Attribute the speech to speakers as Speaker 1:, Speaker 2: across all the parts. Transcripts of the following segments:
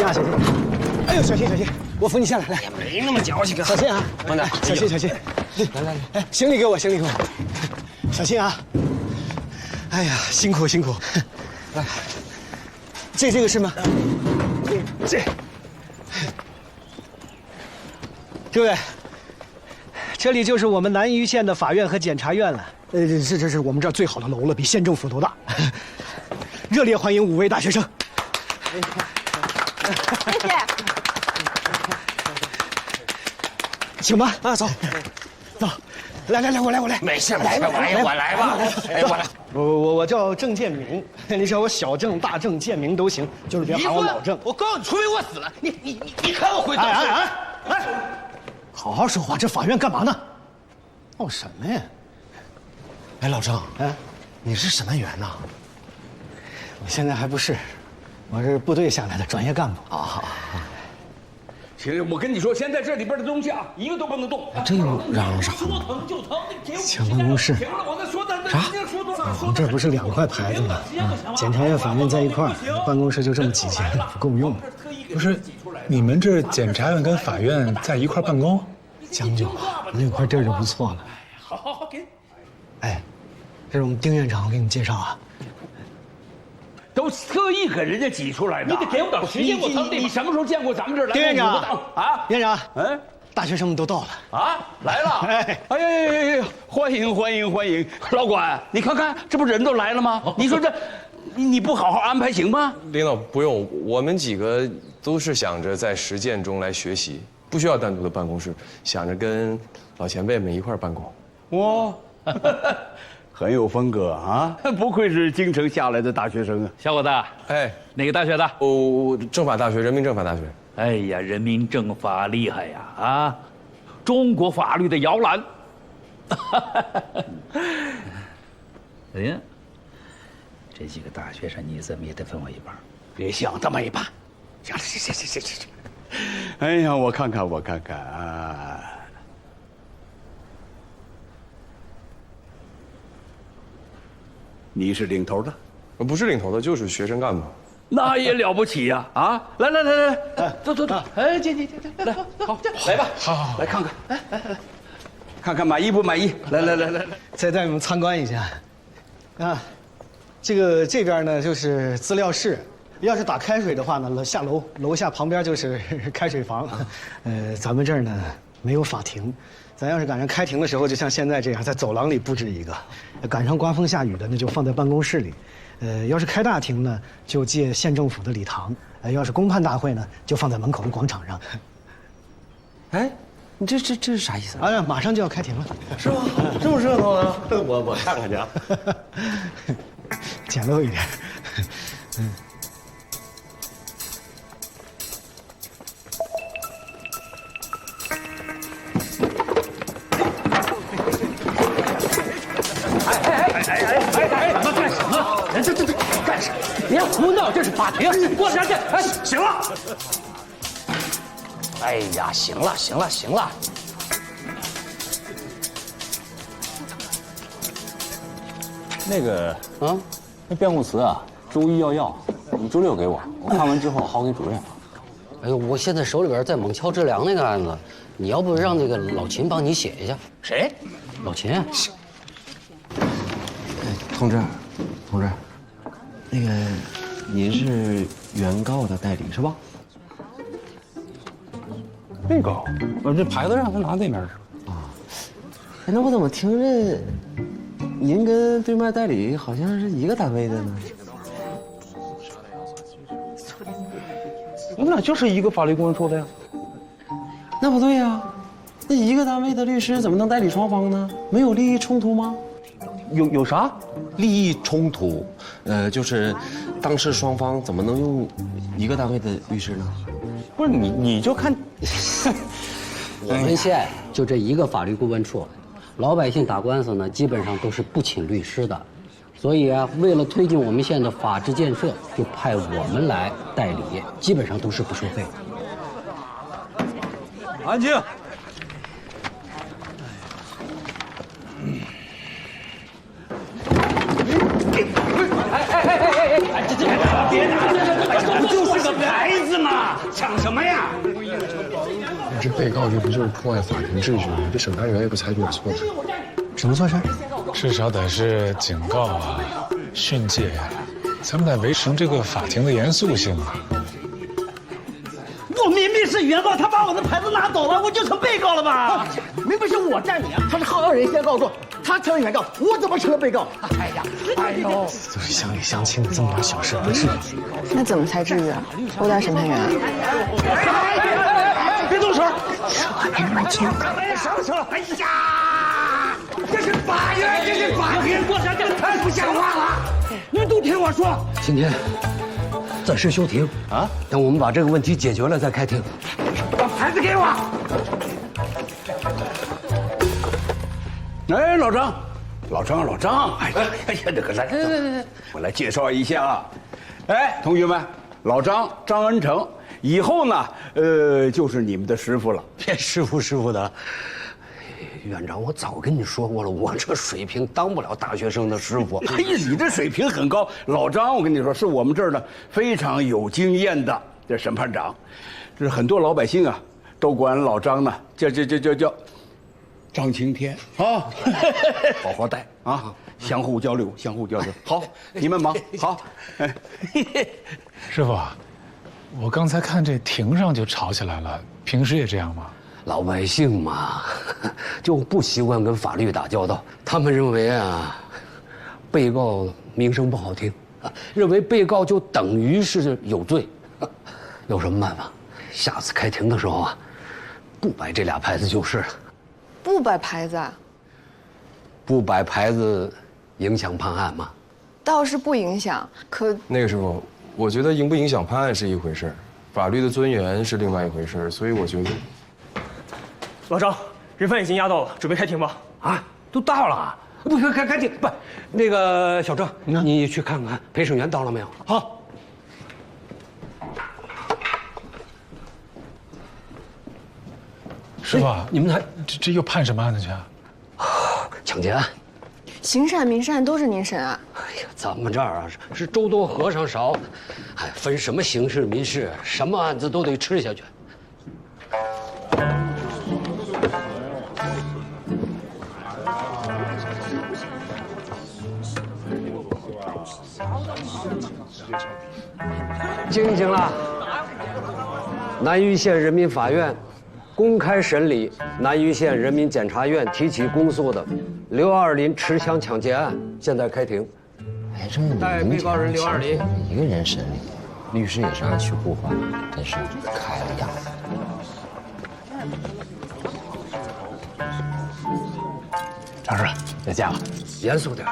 Speaker 1: 啊，小心！哎呦，小心小心，我扶你下来，来，
Speaker 2: 没那么矫情，
Speaker 1: 小心啊，
Speaker 2: 慢点，
Speaker 1: 小心小心。来，哎，行李给我，行李给我，小心啊！哎呀，辛苦辛苦。来，这个是吗？各位，这里就是我们南榆县的法院和检察院了。这是我们这儿最好的楼了，比县政府都大。热烈欢迎5位大学生。
Speaker 3: 谢谢。
Speaker 1: 请吧，啊，走，走，来，我来，
Speaker 2: 没事，来吧，我来吧，哎，我来。
Speaker 1: 我叫郑建明，你叫我小郑、大郑、建明都行，就是别喊我老郑。
Speaker 2: 我告诉你，除非我死了，你看我会怎么？
Speaker 1: 哎，好好说话，这法院干嘛呢？闹什么呀？
Speaker 4: 哎，老郑，
Speaker 1: 哎，
Speaker 4: 你是审判员呐？
Speaker 1: 我现在还不是，我是部队下来的专业干部
Speaker 4: 啊。
Speaker 2: 行，我跟你说，现在这里边的东西啊，一个都不能动。
Speaker 4: 这又嚷嚷啥？
Speaker 2: 说疼就疼，你给我
Speaker 1: 抢办公室。
Speaker 2: 停了，我再说的。
Speaker 4: 啥？
Speaker 1: 我们这不是2块牌子吗？检察院、法院在一块儿，办公室就这么几间，不够用。
Speaker 5: 不是，你们这检察院跟法院在一块办公？
Speaker 1: 将就吧，能有块地儿就不错了。
Speaker 2: 好，给。
Speaker 1: 哎，这是我们丁院长，我给你介绍啊。
Speaker 2: 都特意给人家挤出来的，你得给我点时间。你什么时候见过咱们这儿来？
Speaker 1: 丁院长
Speaker 2: 啊，
Speaker 1: 院长，
Speaker 2: 嗯，
Speaker 1: 大学生们都到了
Speaker 2: 啊，来了。哎呀，欢迎，老管，你看看，这不人都来了吗？你说这，你不好好安排行吗？
Speaker 6: 领导不用，我们几个都是想着在实践中来学习，不需要单独的办公室，想着跟老前辈们一块办公。
Speaker 2: 哇。很有风格啊！不愧是京城下来的大学生啊，
Speaker 7: 小伙子，
Speaker 6: 哎，
Speaker 7: 哪个大学的？
Speaker 6: 政法大学，人民政法大学。
Speaker 7: 哎呀，人民政法厉害呀！啊，中国法律的摇篮。哎呀，这几个大学生，你怎么也得分我一半。
Speaker 2: 别想这么一半。行。哎呀，我看看啊。你是领头的？
Speaker 6: 不是领头的，就是学生干部。
Speaker 2: 那也了不起呀！啊，来，走，哎，进，来，好，来吧，好，来看看，来，看看满意不满意？来，
Speaker 1: 再带你们参观一下。啊，这边呢就是资料室，要是打开水的话呢，下楼下旁边就是开水房。咱们这儿呢没有法庭。咱要是赶上开庭的时候，就像现在这样，在走廊里布置一个；赶上刮风下雨的，那就放在办公室里。要是开大庭呢，就借县政府的礼堂；要是公判大会呢，就放在门口的广场上。
Speaker 4: 哎，你这是啥意思啊？
Speaker 1: 啊，马上就要开庭了，
Speaker 4: 是吗？这么热闹呢？我看看去啊。
Speaker 1: 简陋一点。
Speaker 2: 这干什么？别胡闹，这是法庭，过来去！哎，行了。哎呀，行了。
Speaker 8: 那个那辩护词啊，周一要，你周6给我看完之后好给主任。
Speaker 9: 哎呦，我现在手里边在猛敲知良那个案子，你要不让那个老秦帮你写一下？
Speaker 2: 谁？
Speaker 9: 老秦。
Speaker 4: 同志，那个您是原告的代理是吧？
Speaker 8: 被告，这牌子让他拿那边去了。
Speaker 4: 啊，哎，那我怎么听着您跟对面代理好像是一个单位的呢？
Speaker 8: 我们俩就是一个法律顾问处的呀。
Speaker 4: 那不对呀，那一个单位的律师怎么能代理双方呢？没有利益冲突吗？
Speaker 8: 有啥
Speaker 4: 利益冲突？就是当事双方怎么能用一个单位的律师呢？
Speaker 8: 不是你就看，
Speaker 9: 我们县就这一个法律顾问处，老百姓打官司呢，基本上都是不请律师的，所以啊，为了推进我们县的法治建设，就派我们来代理，基本上都是不收费。
Speaker 7: 安静。
Speaker 2: 别打！这不就是个牌子吗？啊？抢什么呀？
Speaker 6: 这被告这不就是破坏法庭秩序吗？这审判员也不采取点措施。
Speaker 1: 什么措施？
Speaker 5: 至少得是警告啊、训诫呀，咱们得维持这个法庭的严肃性啊。
Speaker 3: 我明明是原告，他把我的牌子拿走了，我就成被告了吧？明明是我占理啊，他是好人先告状，他成了原告，我怎么成了被告？哎呀，哎呦，
Speaker 1: 都是乡里乡亲的这么点小事，不至于。
Speaker 10: 那怎么才至于啊？殴打审判员？
Speaker 3: 别动手！
Speaker 10: 说话别那么轻。
Speaker 3: 上手！哎呀，这是法院，这是法庭，我这太不像话了！你们都听我说。
Speaker 9: 今天暂时休庭啊，等我们把这个问题解决了再开庭。
Speaker 3: 把牌子给我。
Speaker 2: 哎，老张，哎呀，那个来，我来介绍一下啊。哎，同学们，老张张恩成，以后呢，就是你们的师傅了。
Speaker 9: 别师傅的，院长，我早跟你说过了，我这水平当不了大学生的师傅。
Speaker 2: 哎呀，你这水平很高。老张，我跟你说，是我们这儿呢非常有经验的这审判长，这很多老百姓啊都管老张呢叫张晴天啊，好好带啊，相互交流。好，你们忙好。哎，
Speaker 5: 师傅，我刚才看这庭上就吵起来了，平时也这样吗？
Speaker 9: 老百姓嘛，就不习惯跟法律打交道。他们认为啊，被告名声不好听，认为被告就等于是有罪。有什么办法？下次开庭的时候啊，不摆这俩牌子就是了。
Speaker 10: 不摆牌子啊？
Speaker 9: 不摆牌子，影响判案吗？
Speaker 10: 倒是不影响，可
Speaker 6: 那个师傅，我觉得影不影响判案是一回事，法律的尊严是另外一回事，所以我觉得。
Speaker 3: 老张，人犯已经押到了，准备开庭吧。
Speaker 9: 啊，都到了，不开庭不？那个小郑，你去看看陪审员到了没有？
Speaker 3: 好。
Speaker 5: 师傅，
Speaker 9: 你们还
Speaker 5: 这又判什么案子去啊？
Speaker 9: 抢劫案。
Speaker 10: 刑事案、民事案都是您审啊？
Speaker 9: 哎呀，咱们这儿啊是粥多和尚少，还分什么刑事民事，什么案子都得吃下去。静了，南榆县人民法院公开审理南榆县人民检察院提起公诉的刘二林持枪抢劫案，现在开庭。
Speaker 4: 哎，这么
Speaker 9: 带被告人刘二林
Speaker 4: 一个人审理，律师也是按需互换，真是开了眼。
Speaker 5: 张师，再见了，
Speaker 9: 严肃点。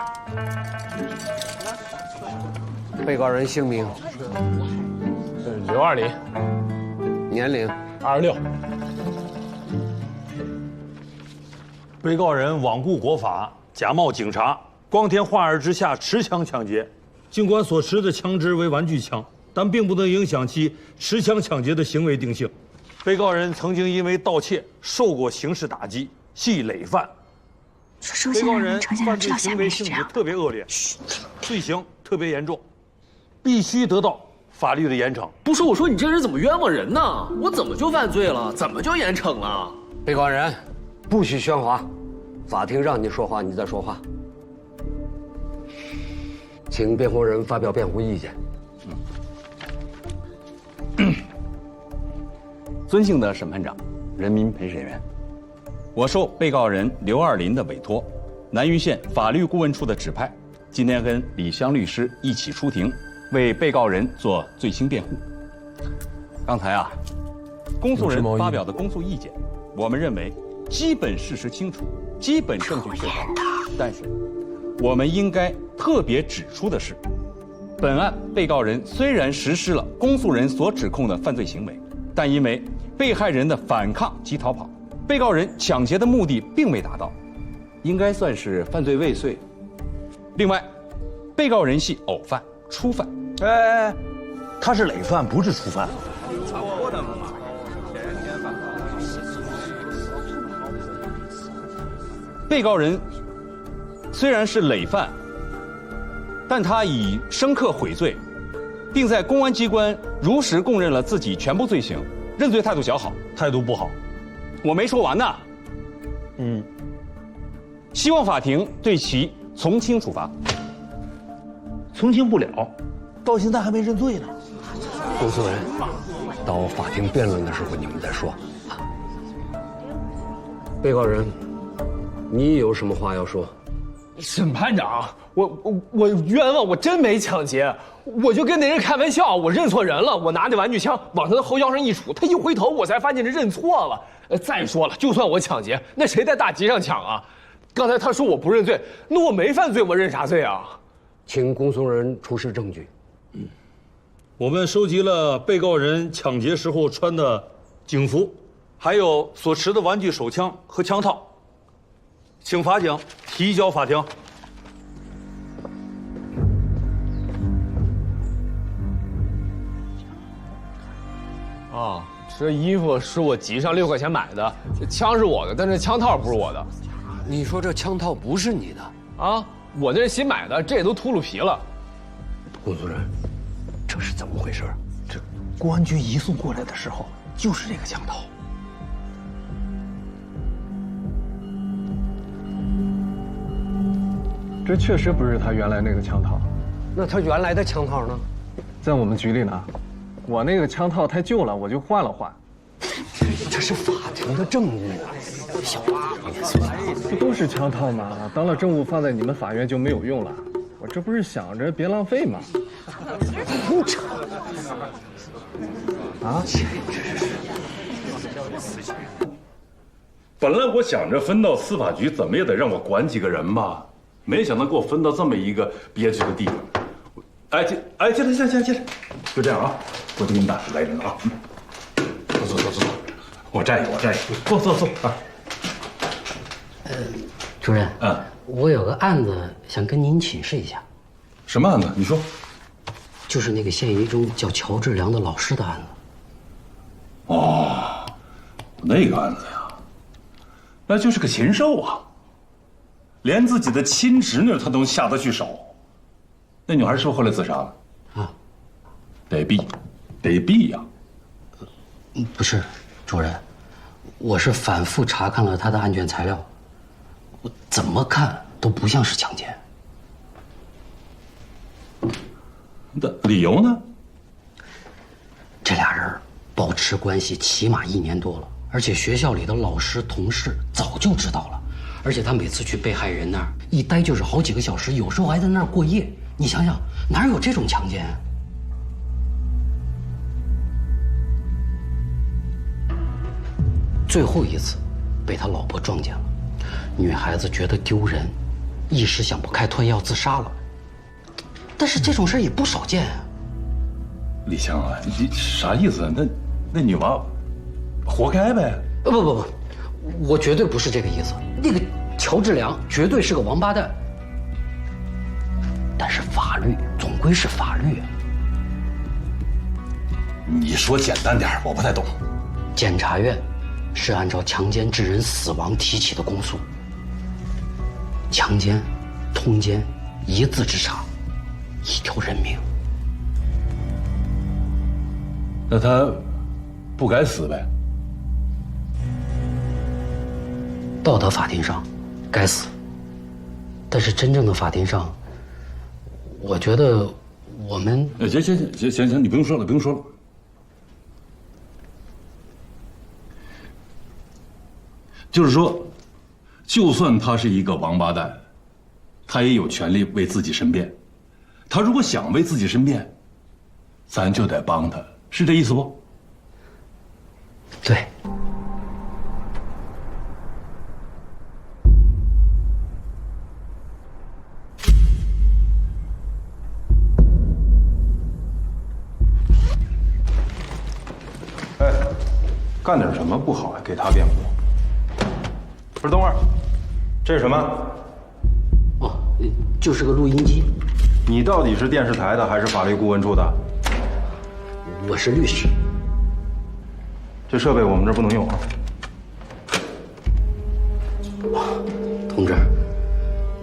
Speaker 9: 被告人姓名？
Speaker 5: 刘二林，
Speaker 9: 年龄
Speaker 5: 26。
Speaker 11: 被告人罔顾国法，假冒警察，光天化日之下持枪抢劫。尽管所持的枪支为玩具枪，但并不能影响其持枪抢劫的行为定性。被告人曾经因为盗窃受过刑事打击，系累犯。被告人犯罪行为性质特别恶劣，罪行特别严重，必须得到法律的严惩。
Speaker 12: 不是我说你这人怎么冤枉人呢？我怎么就犯罪了？怎么就严惩了？
Speaker 9: 被告人，不许喧哗，法庭让你说话，你再说话。请辩护人发表辩护意见。
Speaker 8: 尊敬的审判长、人民陪审员，我受被告人刘二林的委托，南榆县法律顾问处的指派，今天跟李湘律师一起出庭，为被告人做罪轻辩护。刚才啊，公诉人发表的公诉意见，我们认为基本事实清楚，基本证据确凿。但是，我们应该特别指出的是，本案被告人虽然实施了公诉人所指控的犯罪行为，但因为被害人的反抗及逃跑，被告人抢劫的目的并未达到，应该算是犯罪未遂。另外，被告人系偶犯、初犯。
Speaker 11: 哎，他是累犯，不是初犯。
Speaker 8: 被告人虽然是累犯，但他以生克悔罪，并在公安机关如实供认了自己全部罪行，认罪态度较好。
Speaker 11: 态度不好。
Speaker 8: 我没说完呢。希望法庭对其从轻处罚。
Speaker 11: 从轻不了，到现在还没认罪呢。
Speaker 9: 公诉人，到法庭辩论的时候你们再说。被告人，你有什么话要说？
Speaker 12: 审判长，我冤枉，我真没抢劫，我就跟那人开玩笑，我认错人了，我拿那玩具枪往他的后腰上一杵，他一回头，我才发现这认错了。再说了，就算我抢劫，那谁在大街上抢啊？刚才他说我不认罪，那我没犯罪，我认啥罪啊？
Speaker 9: 请公诉人出示证据。
Speaker 11: 我们收集了被告人抢劫时候穿的警服，还有所持的玩具手枪和枪套，请法警提交法庭。
Speaker 12: 啊，这衣服是我集上6块钱买的，这枪是我的，但是枪套不是我的。
Speaker 9: 你说这枪套不是你的
Speaker 12: 啊？我那是新买的，这也都秃噜皮了。
Speaker 9: 公诉人，这是怎么回事？
Speaker 11: 这公安局移送过来的时候就是这个枪套。
Speaker 13: 这确实不是他原来那个枪套。
Speaker 9: 那他原来的枪套呢？
Speaker 13: 在我们局里呢。我那个枪套太旧了，我就换了换。
Speaker 9: 这是法庭的证物啊，小八，
Speaker 13: 不都是枪套吗？当了证物放在你们法院就没有用了。我这不是想着别浪费吗？
Speaker 9: 胡扯！
Speaker 13: 啊！
Speaker 14: 本来我想着分到司法局，怎么也得让我管几个人吧，没想到给我分到这么一个憋屈的地方。进来，就这样啊，我就给你打10来人啊。坐，我站一会，坐啊。
Speaker 9: 主任，我有个案子想跟您请示一下。
Speaker 14: 什么案子？你说。
Speaker 9: 就是那个县一中叫乔志良的老师的案子。
Speaker 14: 哦，那个案子呀，那就是个禽兽啊，连自己的亲侄女他都下得去手。那女孩是不是后来自杀了？
Speaker 9: 啊，
Speaker 14: 得毙呀！
Speaker 9: 不是，主任，我是反复查看了他的案卷材料，我怎么看都不像是强奸。
Speaker 14: 的理由呢？
Speaker 9: 这俩人保持关系起码1年多了，而且学校里的老师同事早就知道了，而且他每次去被害人那儿一待就是好几个小时，有时候还在那儿过夜。你想想，哪有这种强奸？最后一次被他老婆撞见了，女孩子觉得丢人，一时想不开吞药自杀了。但是这种事也不少见啊。
Speaker 14: 李强啊，你啥意思？那女娃活该呗？
Speaker 9: 不，我绝对不是这个意思。那个乔志良绝对是个王八蛋。但是法律总归是法律啊。
Speaker 14: 你说简单点，我不太懂。
Speaker 9: 检察院是按照强奸致人死亡提起的公诉。强奸、通奸，一字之差，一条人命。
Speaker 14: 那他不该死呗？
Speaker 9: 道德法庭上，该死。但是真正的法庭上，我觉得我们……
Speaker 14: 行，你不用说了。就是说，就算他是一个王八蛋，他也有权利为自己申辩。他如果想为自己申辩，咱就得帮他，是这意思不？
Speaker 9: 对。
Speaker 15: 干点什么不好还给他辩护？不是，等会儿，这是什么？
Speaker 9: 哦，就是个录音机。
Speaker 15: 你到底是电视台的还是法律顾问处的？
Speaker 9: 我是律师。
Speaker 15: 这设备我们这儿不能用啊。
Speaker 9: 同志，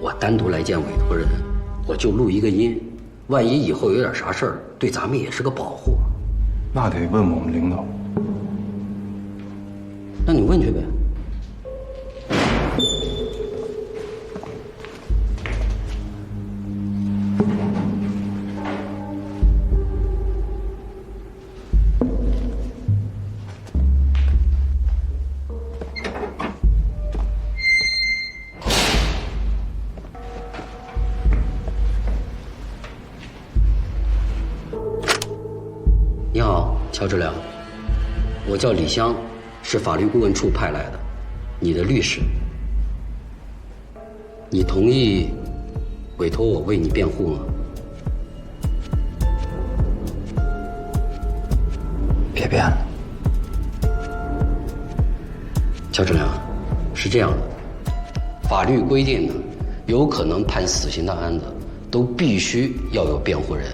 Speaker 9: 我单独来见委托人，我就录一个音，万一以后有点啥事儿，对咱们也是个保护。
Speaker 15: 那得问我们领导。
Speaker 9: 那你问去呗。你好，乔治良，我叫李湘，是法律顾问处派来的，你的律师。你同意委托我为你辩护吗？
Speaker 7: 别辩了。
Speaker 9: 乔治良，是这样的，法律规定呢，有可能判死刑的案子，都必须要有辩护人。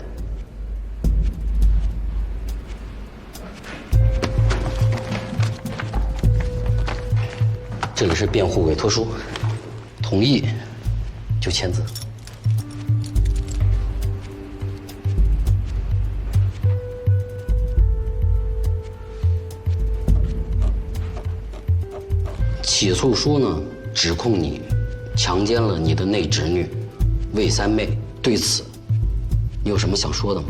Speaker 9: 这里是辩护委托书，同意就签字。起诉书呢，指控你强奸了你的内侄女魏三妹，对此你有什么想说的吗？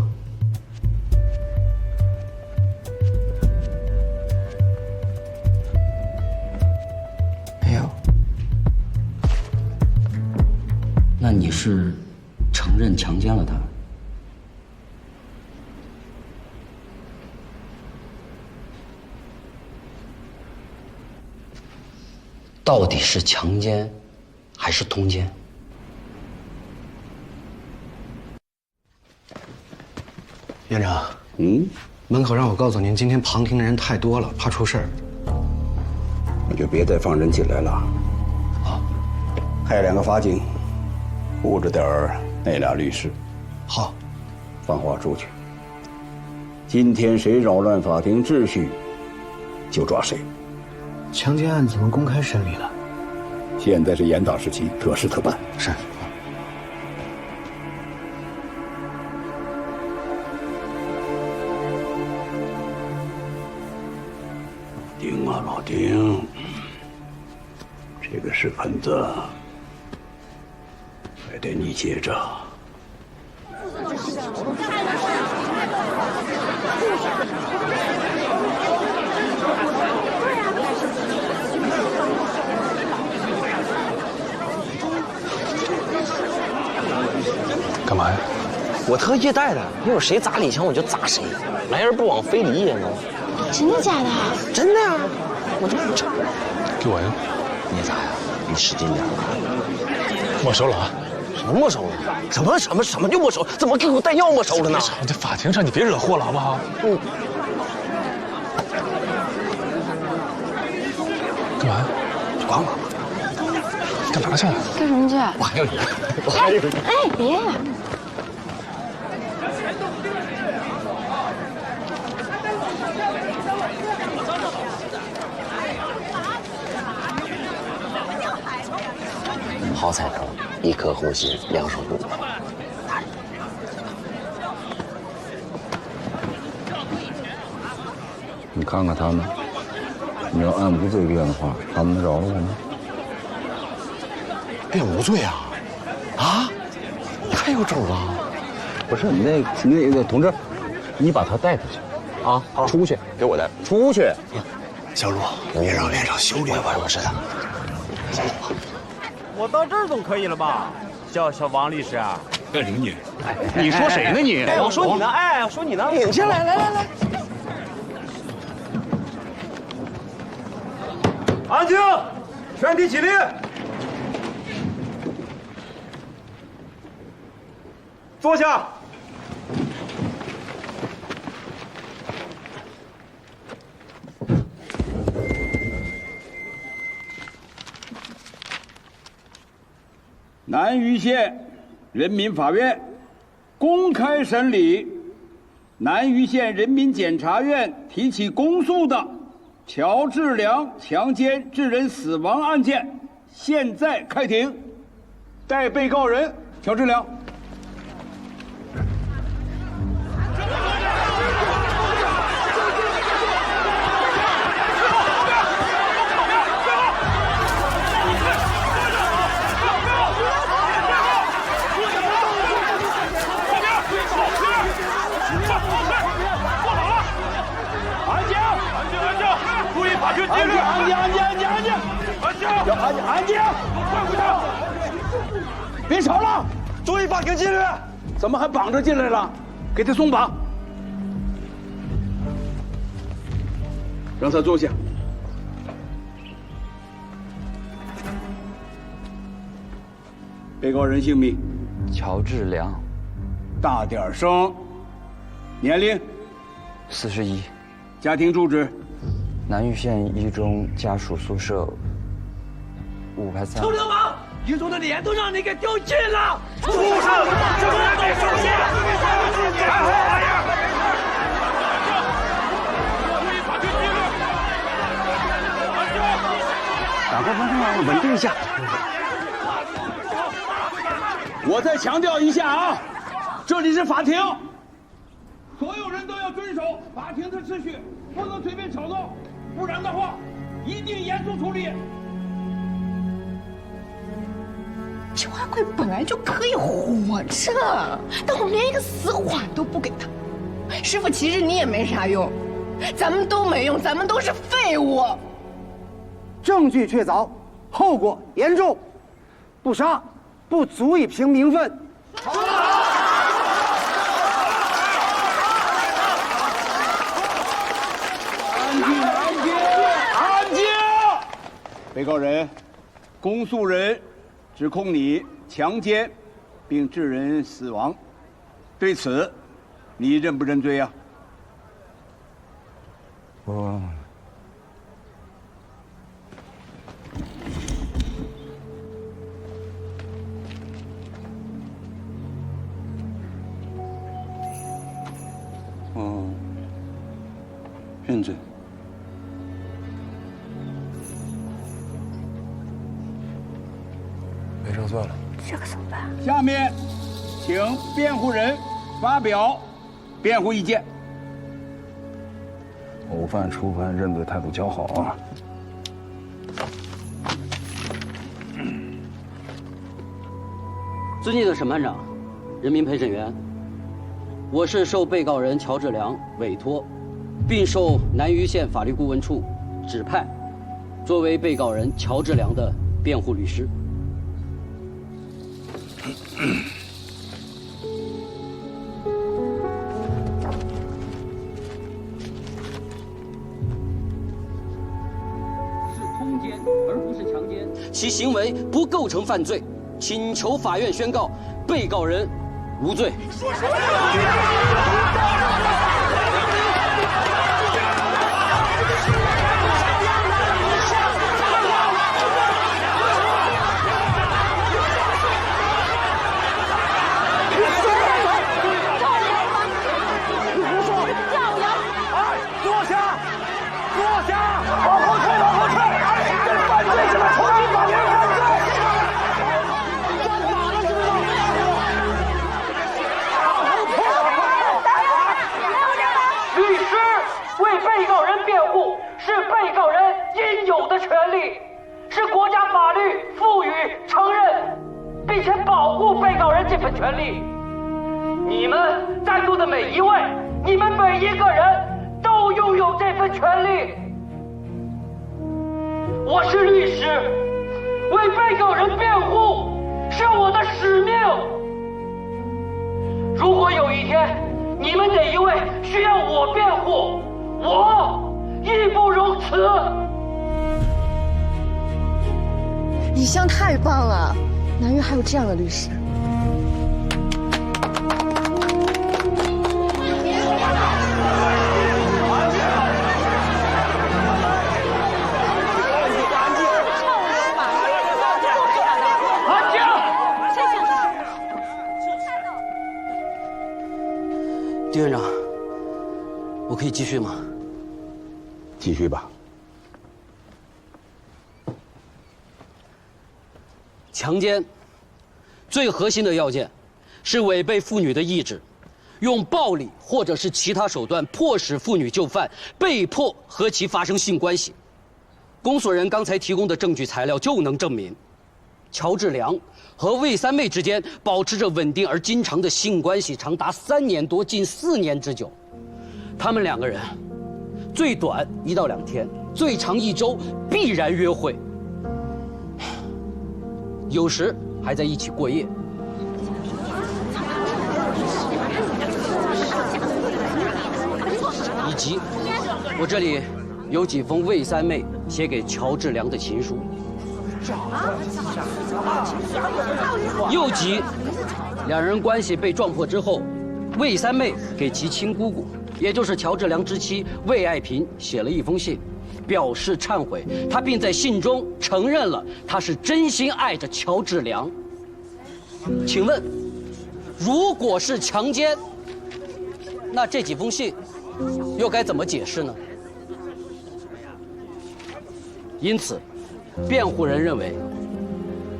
Speaker 7: 没有。
Speaker 9: 那你是承认强奸了她？到底是强奸还是通奸？
Speaker 1: 院长，门口让我告诉您，今天旁听的人太多了，怕出事儿。
Speaker 2: 那就别再放人进来了。
Speaker 1: 好，
Speaker 2: 派2个法警，护着点儿那俩律师。
Speaker 1: 好，
Speaker 2: 放话出去。今天谁扰乱法庭秩序，就抓谁。
Speaker 1: 强奸案怎么公开审理了？
Speaker 2: 现在是严打时期，特事特办。
Speaker 1: 是。
Speaker 2: 丁啊，老丁，这个屎盆子还得你接着。
Speaker 13: 干嘛呀？
Speaker 3: 我特意带的，一会儿谁砸李强我就砸谁，来而不往非礼也能。
Speaker 10: 真的假的？
Speaker 3: 真的呀！我这
Speaker 13: 给我呀！
Speaker 3: 你咋呀？你使劲点。
Speaker 13: 没收了啊？
Speaker 3: 什么没收了？什么就没收？怎么给我带药没收了呢？
Speaker 13: 这法庭上你别惹祸了好不好？干嘛？
Speaker 3: 管我！
Speaker 13: 干嘛去？
Speaker 10: 干什么去？
Speaker 3: 我还有你，我还有你。
Speaker 10: 哎，别！
Speaker 3: 好彩头，一颗红心，两手不过。
Speaker 2: 你看看他们，你要按无罪辩的话，他们能饶了我吗？
Speaker 3: 辩无罪啊！啊？太有种了！
Speaker 2: 不是那个同志，你把他带出去，啊，出去，给我带出去。
Speaker 3: 小陆，别让修炼，我知道。
Speaker 16: 我到这儿总可以了吧？小王律师啊，
Speaker 8: 干什么你？哎，你说谁呢你？
Speaker 16: 哎，我说你呢，哎，我说你呢。
Speaker 3: 领进来，来。
Speaker 16: 安静，全体起立。坐下。
Speaker 2: 南榆县人民法院公开审理南榆县人民检察院提起公诉的乔治良强奸致人死亡案件，现在开庭。代被告人乔治良。安静！别吵了，注意法庭纪律。怎么还绑着进来了？给他松绑，让他坐下。被告人姓名：
Speaker 17: 乔治良，
Speaker 2: 大点声。年龄
Speaker 17: 41，
Speaker 2: 家庭住址：
Speaker 17: 南峪县一中家属宿舍5排3。
Speaker 3: 臭流氓！一中的脸都让你给丢尽了！
Speaker 2: 畜生！这都没出息！
Speaker 3: 法官，稳定一下。
Speaker 2: 我再强调一下啊，这里是法庭，所有人都要遵守法庭的秩序，不能随便吵闹，不然的话，一定严肃处理。
Speaker 10: 邱阿贵本来就可以活着，但我们连一个死缓都不给他。师傅，其实你也没啥用，咱们都没用，咱们都是废物。
Speaker 3: 证据确凿，后果严重，不杀不足以平民愤。
Speaker 2: 安静！被告人，公诉人指控你强奸，并致人死亡，对此，你认不认罪呀？
Speaker 17: 我
Speaker 2: 认罪。
Speaker 6: 没胜算了。
Speaker 10: 这可怎么办？
Speaker 2: 下面，请辩护人发表辩护意见。
Speaker 15: 偶犯初犯，认罪态度较好啊。
Speaker 9: 尊敬的审判长、人民陪审员，我是受被告人乔治良委托，并受南峪县法律顾问处指派，作为被告人乔治良的辩护律师。是通奸而不是强奸，其行为不构成犯罪，请求法院宣告被告人无罪。
Speaker 3: 说什么？
Speaker 18: 是被告人应有的权利，是国家法律赋予、承认，并且保护被告人这份权利。你们在座的每一位，你们每一个人都拥有这份权利。我是律师，为被告人辩护是我的使命。如果有一天你们哪一位需要我辩护，我义不容辞。
Speaker 10: 李湘太棒了，南峪还有这样的律师。
Speaker 9: 丁院长，我可以继续吗？
Speaker 2: 继续吧。
Speaker 9: 强奸最核心的要件是违背妇女的意志，用暴力或者是其他手段迫使妇女就范，被迫和其发生性关系。公诉人刚才提供的证据材料就能证明，乔治良和魏三妹之间保持着稳定而经常的性关系，长达3年多，近4年之久。他们两个人最短1到2天，最长1周必然约会，有时还在一起过夜。以及，我这里有几封魏三妹写给乔治良的情书。又及，两人关系被撞破之后，魏三妹给其亲姑姑，也就是乔治良之妻魏爱萍写了一封信，表示忏悔。她并在信中承认了她是真心爱着乔治良。请问，如果是强奸，那这几封信又该怎么解释呢？因此，辩护人认为，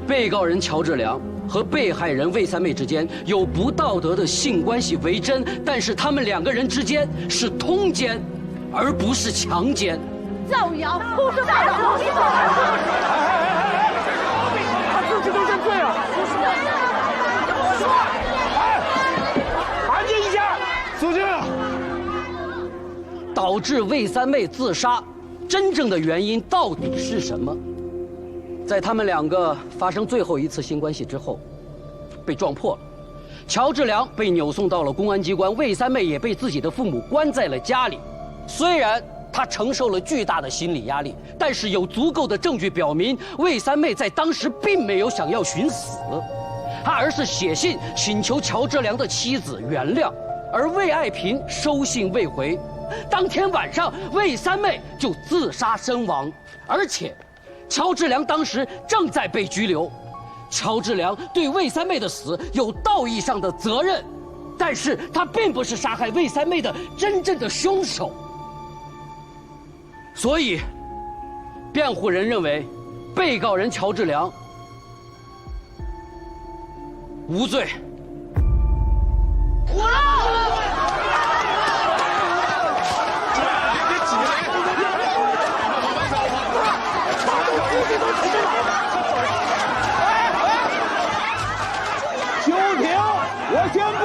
Speaker 9: 被告人乔治良和被害人魏三妹之间有不道德的性关系为真，但是他们2个人之间是通奸，而不是强奸。
Speaker 10: 造谣，胡说八道！
Speaker 3: 他自己都认罪了。安静一下，肃静。
Speaker 9: 导致魏三妹自杀，真正的原因到底是什么？在他们2个发生最后一次性关系之后，被撞破了。乔治良被扭送到了公安机关，魏三妹也被自己的父母关在了家里。虽然她承受了巨大的心理压力，但是有足够的证据表明，魏三妹在当时并没有想要寻死，她而是写信请求乔治良的妻子原谅，而魏爱萍收信未回。当天晚上，魏三妹就自杀身亡，而且乔治良当时正在被拘留。乔治良对魏三妹的死有道义上的责任，但是他并不是杀害魏三妹的真正的凶手。所以，辩护人认为，被告人乔治良无罪。
Speaker 3: 休庭！我宣布，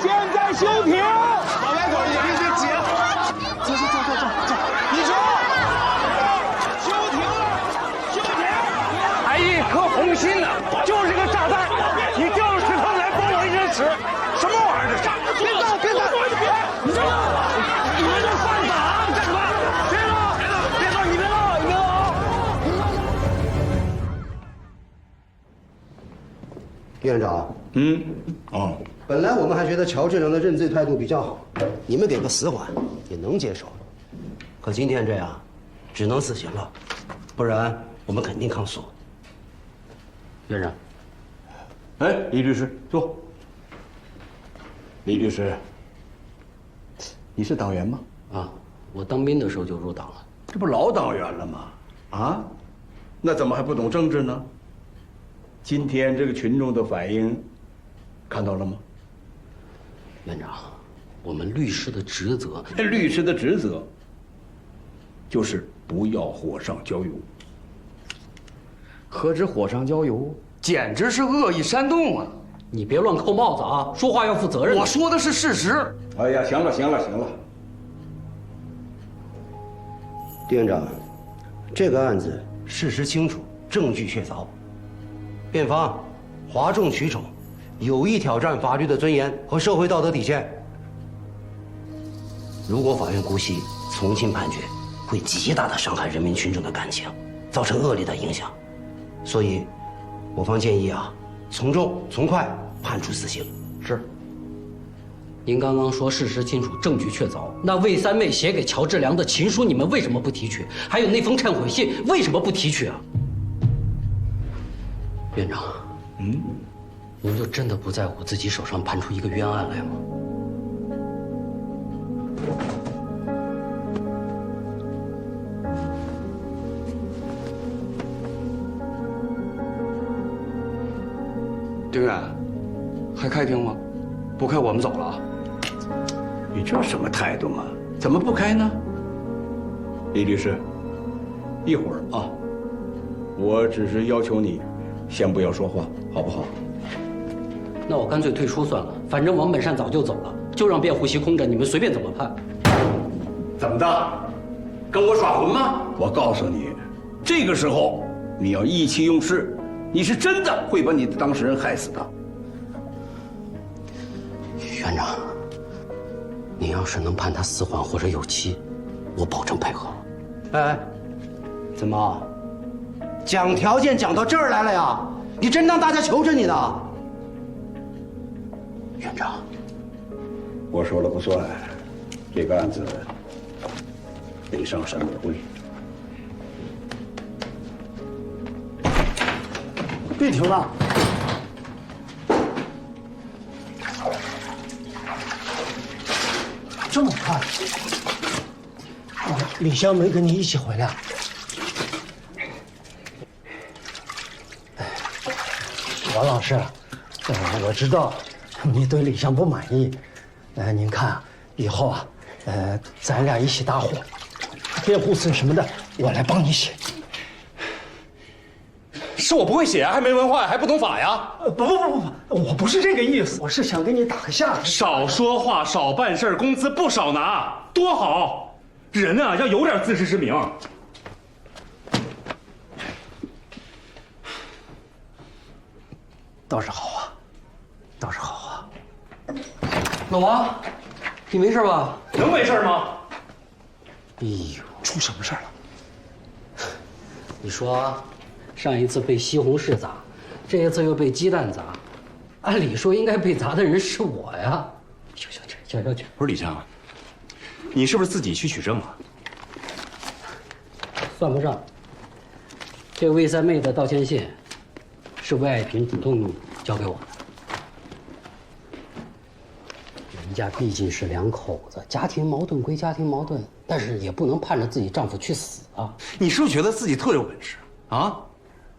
Speaker 3: 现在休庭！老白狗，你别急，走，你说，休庭了，休庭！
Speaker 18: 还一颗红心呢，就是个炸弹！你掉了石头来崩我一身屎，什么玩意儿这是？别动！你们这犯法！干什么？别动！你别闹！
Speaker 19: 院长，本来我们还觉得乔治良的认罪态度比较好，你们给个死缓也能接受。可今天这样，只能死刑了，不然我们肯定抗诉。
Speaker 9: 院长，
Speaker 2: 哎，李律师坐。李律师，你是党员吗？
Speaker 9: 啊，我当兵的时候就入党了。
Speaker 2: 这不老党员了吗？啊，那怎么还不懂政治呢？今天这个群众的反应，看到了吗？
Speaker 9: 院长，我们律师的职责，
Speaker 2: 律师的职责就是不要火上浇油。
Speaker 7: 何止火上浇油，简直是恶意煽动啊！
Speaker 9: 你别乱扣帽子啊，说话要负责任。
Speaker 7: 我说的是事实。
Speaker 2: 哎呀，行了。
Speaker 19: 丁院长，这个案子事实清楚，证据确凿，辩方哗众取宠，有意挑战法律的尊严和社会道德底线。如果法院姑息，从轻判决，会极大的伤害人民群众的感情，造成恶劣的影响。所以，我方建议从重从快判处死刑。
Speaker 9: 是。您刚刚说事实清楚，证据确凿，那魏三妹写给乔治良的情书，你们为什么不提取？还有那封忏悔信，为什么不提取啊？院长，您就真的不在乎自己手上判出一个冤案来吗？
Speaker 7: 丁远，还开庭吗？不开我们走了啊！
Speaker 2: 你这什么态度嘛？怎么不开呢？李律师，一会儿啊，我只是要求你，先不要说话，好不好？
Speaker 9: 那我干脆退出算了，反正王本善早就走了，就让辩护席空着，你们随便怎么判。
Speaker 2: 怎么的？跟我耍混吗？我告诉你，这个时候你要意气用事，你是真的会把你的当事人害死的。
Speaker 19: 院长，你要是能判他死缓或者有期，我保证配合。哎，怎么，讲条件讲到这儿来了呀？你真当大家求着你呢？院长，
Speaker 2: 我说了不算，这个案子得上审委会。
Speaker 1: 对庭了。这么快？李湘没跟你一起回来？王老师，我知道你对李湘不满意，您看啊，以后啊，咱俩一起搭伙，辩护词什么的，我来帮你写。
Speaker 8: 是我不会写啊，还没文化，还不懂法呀！
Speaker 1: 不，我不是这个意思，我是想给你打个下手。
Speaker 14: 少说话，少办事，工资不少拿，多好！人啊，要有点自知之明。
Speaker 1: 倒是好啊，倒是好啊。
Speaker 9: 老王，你没事吧？
Speaker 14: 能没事吗？
Speaker 1: 哎呦，出什么事了？
Speaker 9: 你说，上一次被西红柿砸，这一次又被鸡蛋砸，按理说应该被砸的人是我呀。消去。
Speaker 8: 不是李湘，你是不是自己去取证啊？
Speaker 9: 算不上。这魏三妹的道歉信，是魏爱萍主动交给我的。人家毕竟是两口子，家庭矛盾归家庭矛盾，但是也不能盼着自己丈夫去死啊！
Speaker 8: 你是不是觉得自己特有本事啊？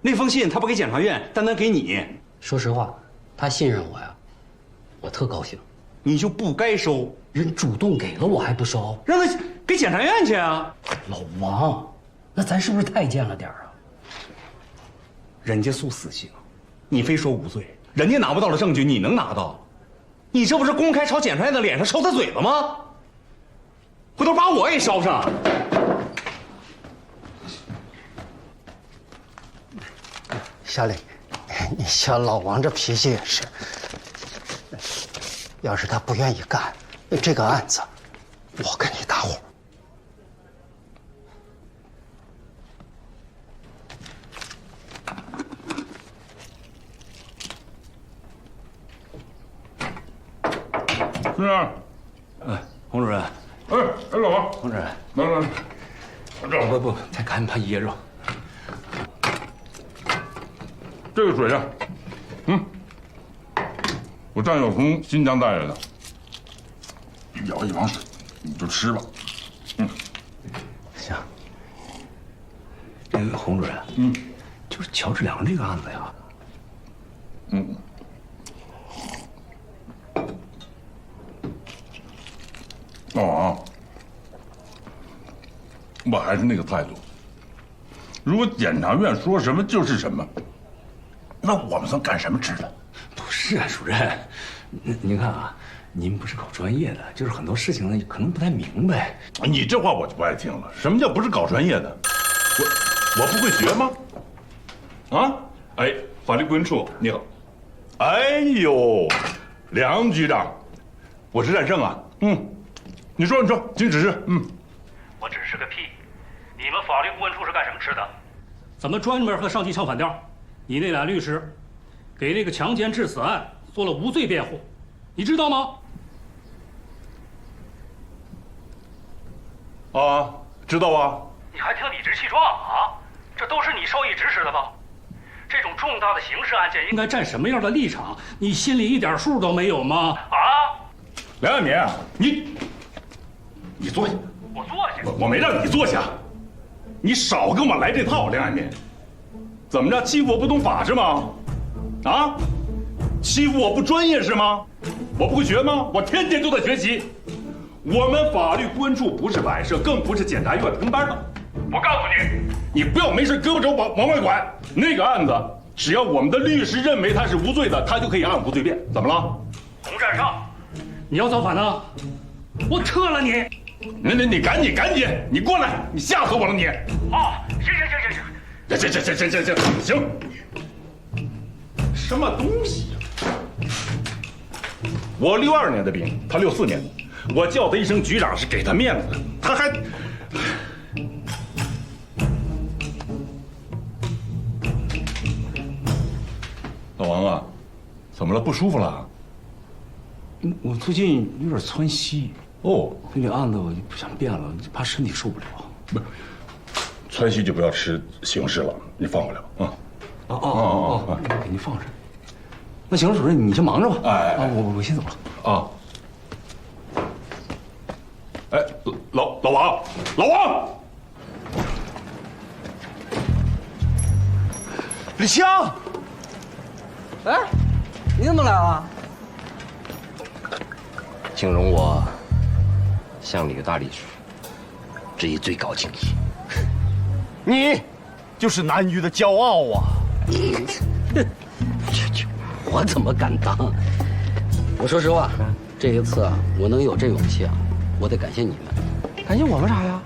Speaker 8: 那封信他不给检察院，单单给你。
Speaker 9: 说实话，他信任我呀，我特高兴。
Speaker 8: 你就不该收，
Speaker 9: 人主动给了我还不收，
Speaker 8: 让他给检察院去啊！
Speaker 9: 老王，那咱是不是太贱了点啊？
Speaker 8: 人家诉死刑，你非说无罪，人家拿不到的证据你能拿到？你这不是公开朝检察院的脸上抽他嘴巴吗？回头把我也烧上！
Speaker 1: 小李，你小老王这脾气也是。要是他不愿意干这个案子，我跟你搭伙。
Speaker 14: 是。
Speaker 8: 洪主任。
Speaker 14: 老王。
Speaker 8: 洪主任。
Speaker 14: 来。
Speaker 8: 不，再赶紧怕噎着。
Speaker 14: 这个水呀，我战友从新疆带来的，舀一碗水，你就吃吧。
Speaker 8: 行。那个洪主任，就是乔治良这个案子呀，
Speaker 14: 老王，我还是那个态度，如果检察院说什么就是什么，那我们算干什么吃的？
Speaker 8: 不是啊，主任，您看啊，您不是搞专业的，就是很多事情呢可能不太明白。
Speaker 14: 你这话我就不爱听了。什么叫不是搞专业的？我不会学吗？啊？哎，法律顾问处你好。哎呦，梁局长，我是战胜啊。你说，请指示。
Speaker 20: 我指示个屁！你们法律顾问处是干什么吃的？怎么专门和上级唱反调？你那俩律师给那个强奸致死案做了无罪辩护，你知道吗？
Speaker 14: 啊，知道啊。
Speaker 20: 你还挺理直气壮啊！这都是你授意指使的吗？这种重大的刑事案件应该站什么样的立场？你心里一点数都没有吗？啊！
Speaker 14: 梁爱民，你坐下。
Speaker 20: 我坐下。
Speaker 14: 我没让你坐下，你少跟我来这套，梁爱民。怎么着，欺负我不懂法是吗？啊？欺负我不专业是吗？我不会学吗？我天天都在学习。我们法律顾问处不是摆设，更不是检察院跟班的。我告诉你，你不要没事胳膊肘往外拐。那个案子，只要我们的律师认为他是无罪的，他就可以按无罪辩。怎么了？
Speaker 20: 洪占上，你要造反呢？我撤了你！
Speaker 14: 你赶紧，你过来，你吓死我了你！
Speaker 18: 哦，行，
Speaker 14: 行，什么东西呀？我62年的兵，他64年的，我叫他一声局长是给他面子，他还。老王啊，怎么了？不舒服了？
Speaker 2: 我最近有点窜稀。
Speaker 14: 哦，
Speaker 2: 那个案子我就不想变了，怕身体受不了。
Speaker 14: 不，窜稀就不要吃西红柿了，你放不了啊。
Speaker 2: 给您放上。那行了，主任，你先忙着吧。我先走了。
Speaker 14: 啊。哎，老王，
Speaker 3: 李湘，
Speaker 9: 哎，你怎么来了？
Speaker 4: 请容我向李大律师致以最高敬意。
Speaker 3: 你就是南域的骄傲啊！
Speaker 9: 我怎么敢当？我说实话，这一次啊，我能有这勇气啊，我得感谢你们。
Speaker 3: 感谢我们啥呀？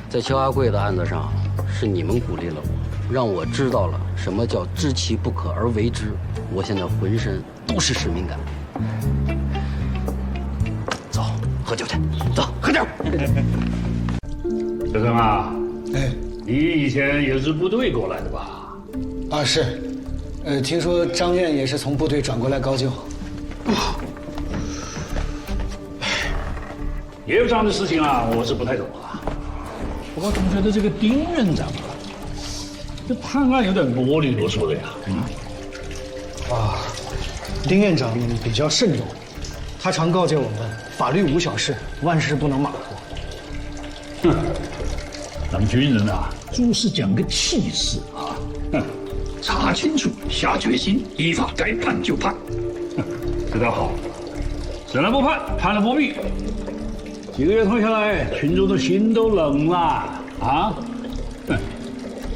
Speaker 9: 在肖阿贵的案子上，是你们鼓励了我，让我知道了什么叫知其不可而为之。我现在浑身都是使命感。走，喝酒去。走，喝酒。
Speaker 20: 小生啊，你以前也是部队过来的吧？
Speaker 1: 啊，是。听说张院也是从部队转过来高就。
Speaker 20: 业务上的事情啊，我是不太懂啊。不过总觉得这个丁院长啊，这判案有点啰里啰嗦的呀。
Speaker 1: 丁院长比较慎重，他常告诫我们：法律无小事，万事不能马虎。
Speaker 20: 咱们军人啊，做事讲个气势啊。查清楚，下决心，依法该判就判。这倒好，审了不判，判了不毙。几个月拖下来，群众的心都冷了啊！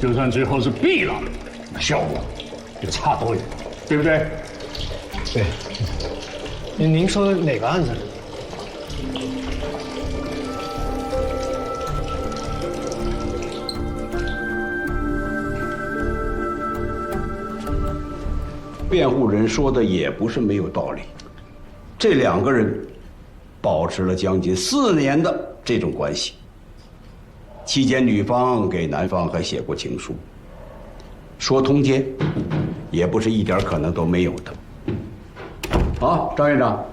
Speaker 20: 就算最后是毙了，那效果又差多远，对不对？
Speaker 1: 对。您说哪个案子？
Speaker 2: 辩护人说的也不是没有道理，这两个人保持了将近4年的这种关系，期间女方给男方还写过情书，说通奸，也不是一点可能都没有的。好，张院长，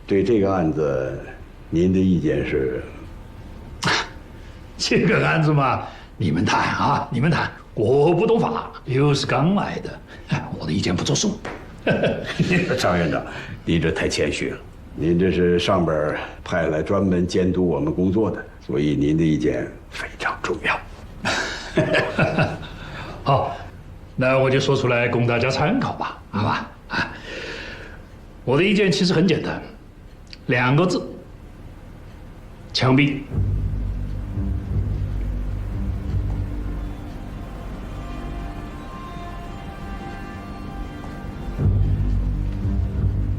Speaker 2: 对这个案子，您的意见是？
Speaker 20: 这个案子嘛，你们谈啊，你们谈。我不懂法，又是刚来的，我的意见不作数。
Speaker 2: 张院长，您这太谦虚了。您这是上边派来专门监督我们工作的，所以您的意见非常重要。
Speaker 20: 好，那我就说出来供大家参考吧，好吧？我的意见其实很简单，2个字：枪毙。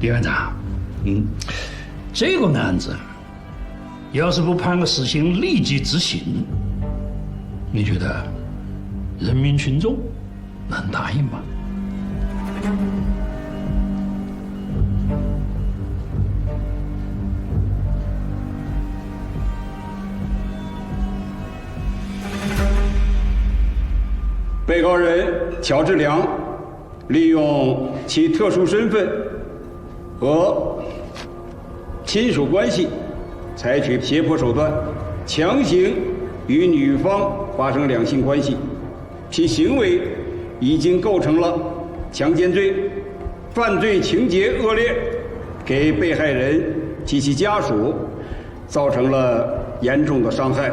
Speaker 20: 李院长，这个案子要是不判个死刑立即执行，你觉得人民群众能答应吗？
Speaker 2: 被告人乔治良利用其特殊身份和亲属关系，采取胁迫手段，强行与女方发生两性关系，其行为已经构成了强奸罪，犯罪情节恶劣，给被害人及其家属造成了严重的伤害，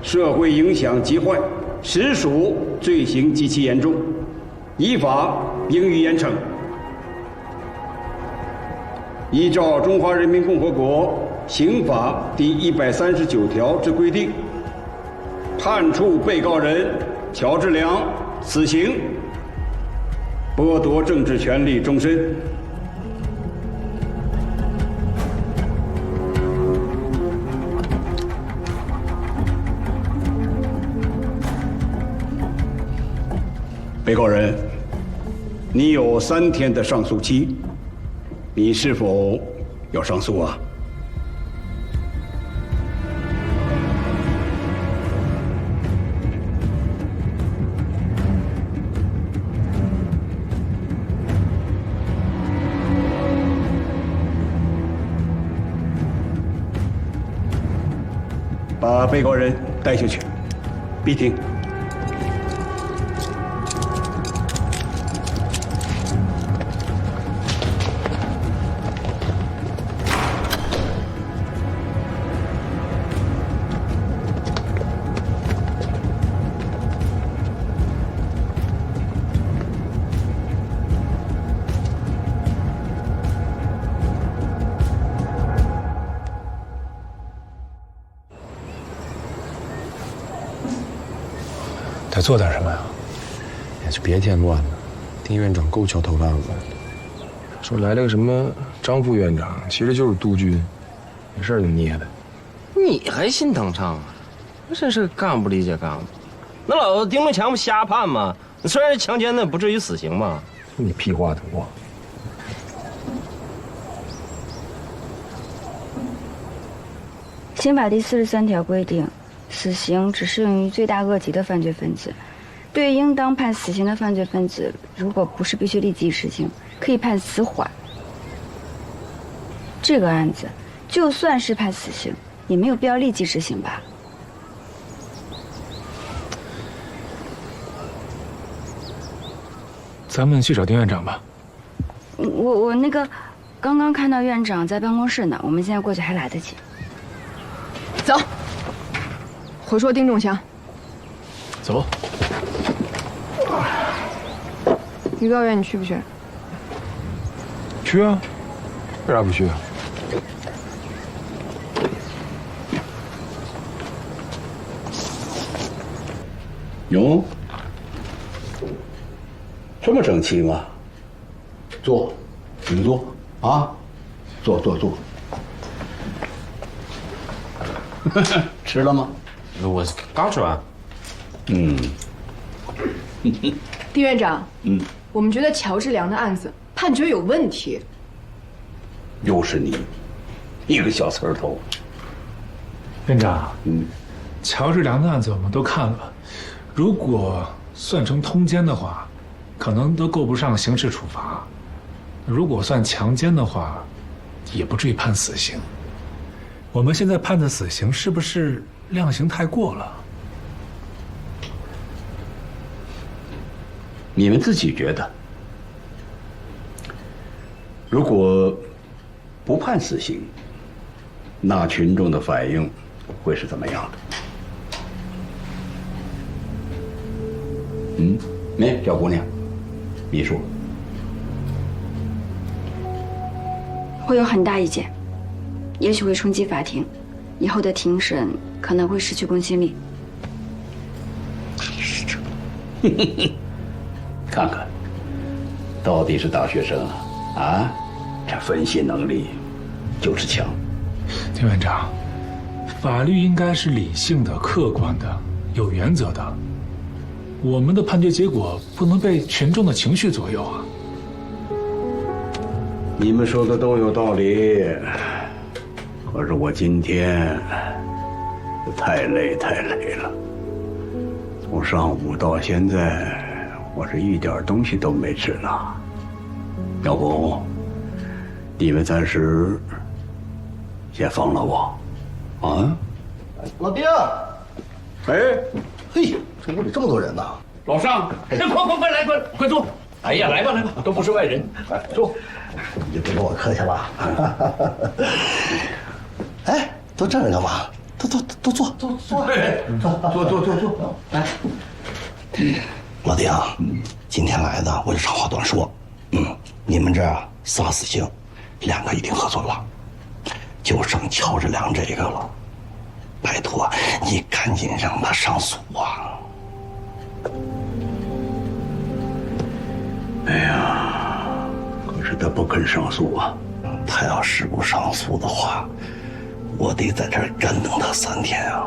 Speaker 2: 社会影响极坏，实属罪行极其严重，依法应予严惩。依照《中华人民共和国刑法》第139条之规定，判处被告人乔治良死刑，剥夺政治权利终身。被告人，你有3天的上诉期，你是否要上诉啊？把被告人带下去，闭庭。
Speaker 5: 得做点什么呀？
Speaker 6: 也就别添乱了。丁院长够敲头烂额的，说来了个什么张副院长，其实就是督军，没事就捏的。
Speaker 4: 你还心疼上啊？真是干部理解干部。那老子丁文强不瞎判吗？虽然强奸的不至于死刑嘛。
Speaker 6: 你屁话多。
Speaker 21: 刑法第43条规定，死刑只适用于罪大恶极的犯罪分子。对于应当判死刑的犯罪分子，如果不是必须立即执行，可以判死缓。这个案子，就算是判死刑，也没有必要立即执行吧？
Speaker 5: 咱们去找丁院长吧。
Speaker 21: 我那个，刚刚看到院长在办公室呢，我们现在过去还来得及。
Speaker 10: 走，回说丁仲祥。
Speaker 12: 走。
Speaker 10: 预告院你去不去？
Speaker 6: 去啊，为啥不去啊？
Speaker 2: 哟，这么整齐吗？坐，请坐啊，坐。吃了吗？
Speaker 4: 我刚吃完。
Speaker 10: 丁院长，我们觉得乔志良的案子判决有问题。
Speaker 2: 又是你，一个小刺儿头。
Speaker 5: 院长，乔志良的案子我们都看了，如果算成通奸的话，可能都够不上刑事处罚；如果算强奸的话，也不至于判死刑。我们现在判的死刑是不是量刑太过了？
Speaker 2: 你们自己觉得，如果不判死刑，那群众的反应会是怎么样的？没，小姑娘，你说。
Speaker 21: 会有很大意见，也许会冲击法庭，以后的庭审可能会失去公信力。
Speaker 2: 看看，到底是大学生啊，这分析能力就是强。
Speaker 5: 丁院长，法律应该是理性的、客观的、有原则的。我们的判决结果不能被群众的情绪左右啊。
Speaker 2: 你们说的都有道理，可是我今天太累了，从上午到现在。我是一点东西都没吃呢，要不你们暂时先放了我，啊？
Speaker 19: 老丁，
Speaker 2: 哎，
Speaker 19: 嘿，这屋里这么多人呢。
Speaker 2: 老尚，快来，快坐！哎呀，来吧，都不是外人，来坐。
Speaker 19: 你就别跟我客气了。哎，都站着干嘛？都坐。坐。来。老丁，今天来的我就长话短说，你们这仨死刑，2个已经核准了，就剩乔志良这个了。拜托你赶紧让他上诉啊！
Speaker 2: 哎呀，可是他不肯上诉啊。
Speaker 19: 他要是不上诉的话，我得在这儿干等他3天啊。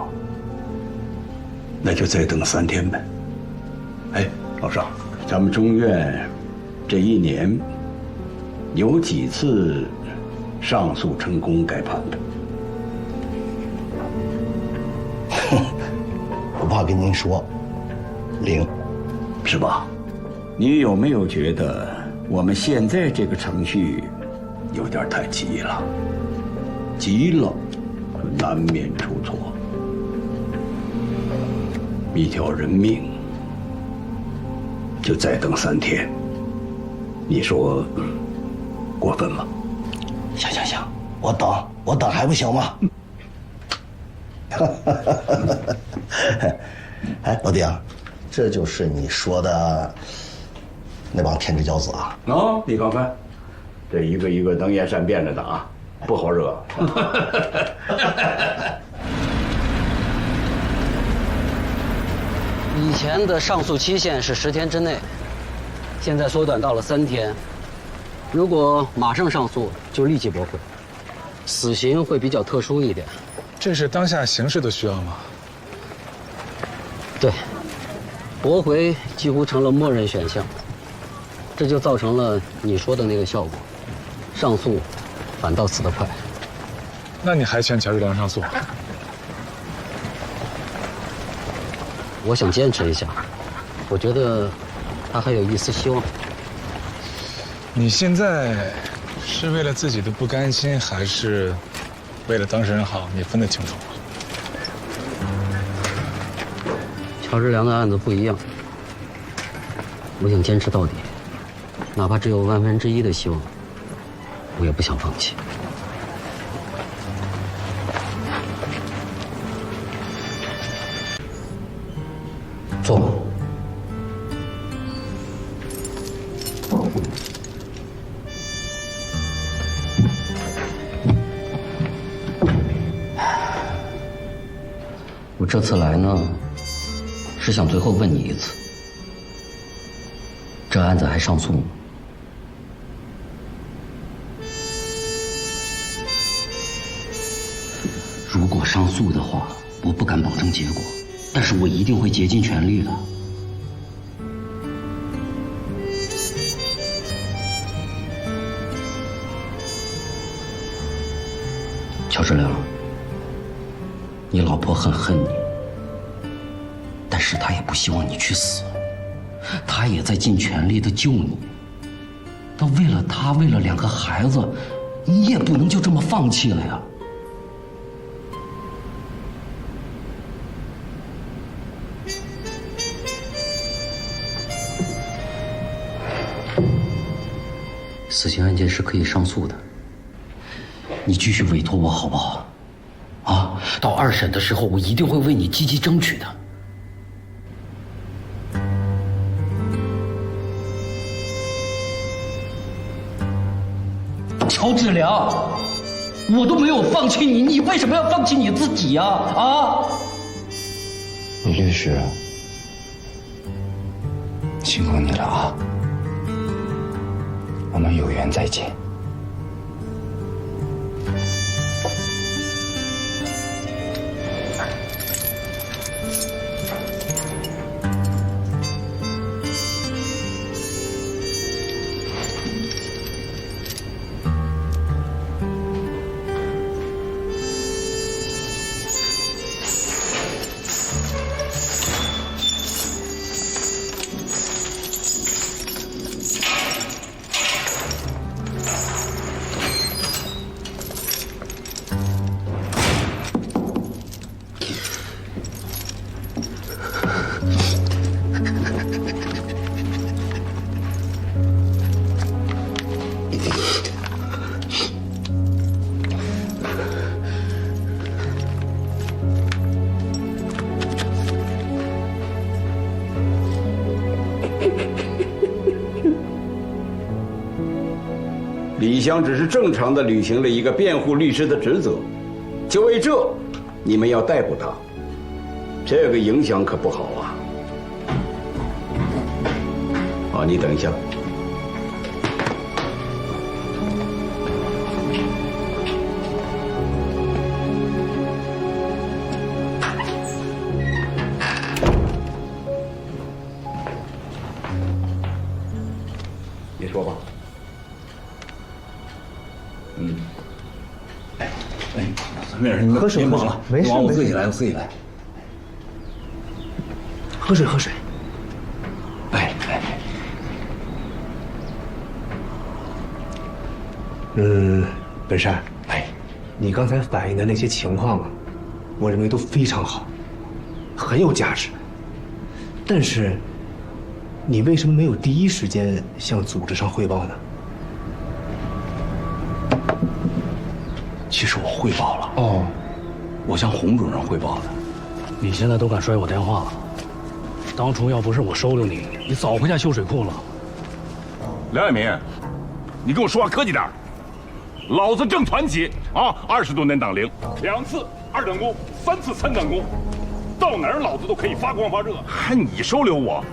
Speaker 2: 那就再等3天呗。哎，老尚，咱们中院这一年有几次上诉成功改判的？
Speaker 19: 不怕跟您说，0，
Speaker 2: 是吧？你有没有觉得我们现在这个程序有点太急了？急了，难免出错。一条人命，就再等3天，你说过分吗？
Speaker 19: 行，我等还不行吗？哎，老丁，这就是你说的那帮天之骄子啊！
Speaker 2: 哦，你看看，这一个一个能言善辩着的啊，不好惹。
Speaker 9: 以前的上诉期限是10天之内，现在缩短到了3天。如果马上上诉，就立即驳回。死刑会比较特殊一点。
Speaker 5: 这是当下形势的需要吗？
Speaker 9: 对，驳回几乎成了默认选项，这就造成了你说的那个效果，上诉反倒死得快。
Speaker 5: 那你还劝乔治良上诉？
Speaker 9: 我想坚持一下，我觉得他还有一丝希望。
Speaker 5: 你现在是为了自己的不甘心，还是为了当事人好？你分得清楚吗？
Speaker 9: 乔治良的案子不一样，我想坚持到底，哪怕只有1/1000的希望，我也不想放弃。坐吧。我这次来呢，是想最后问你一次，这案子还上诉吗？如果上诉的话，我不敢保证结果，但是我一定会竭尽全力的。乔治良，你老婆很恨你，但是她也不希望你去死，她也在尽全力的救你。但为了她，为了2个孩子，你也不能就这么放弃了呀。死刑案件是可以上诉的，你继续委托我好不好？啊，到2审的时候，我一定会为你积极争取的。乔治良，我都没有放弃你，你为什么要放弃你自己呀？啊！
Speaker 17: 李律师，辛苦你了啊！我们有缘再见。
Speaker 2: 李湘只是正常的履行了一个辩护律师的职责，就为这，你们要逮捕他，这个影响可不好啊！好，你等一下。没事，你们
Speaker 19: 喝水
Speaker 2: 别忙了，
Speaker 19: 没事，
Speaker 2: 我自己来，我自己来。
Speaker 19: 喝水，喝水。
Speaker 2: 哎。
Speaker 19: 本山，你刚才反映的那些情况啊，我认为都非常好，很有价值。但是，你为什么没有第一时间向组织上汇报呢？
Speaker 2: 其实我汇报了。哦，我向洪主任汇报的。
Speaker 11: 你现在都敢摔我电话了？当初要不是我收留你，你早回家修水库了。
Speaker 14: 梁爱民，你跟我说话客气点。老子郑传奇啊，20多年党龄，2次2等功，3次3等功，到哪儿老子都可以发光发热。还你收留我？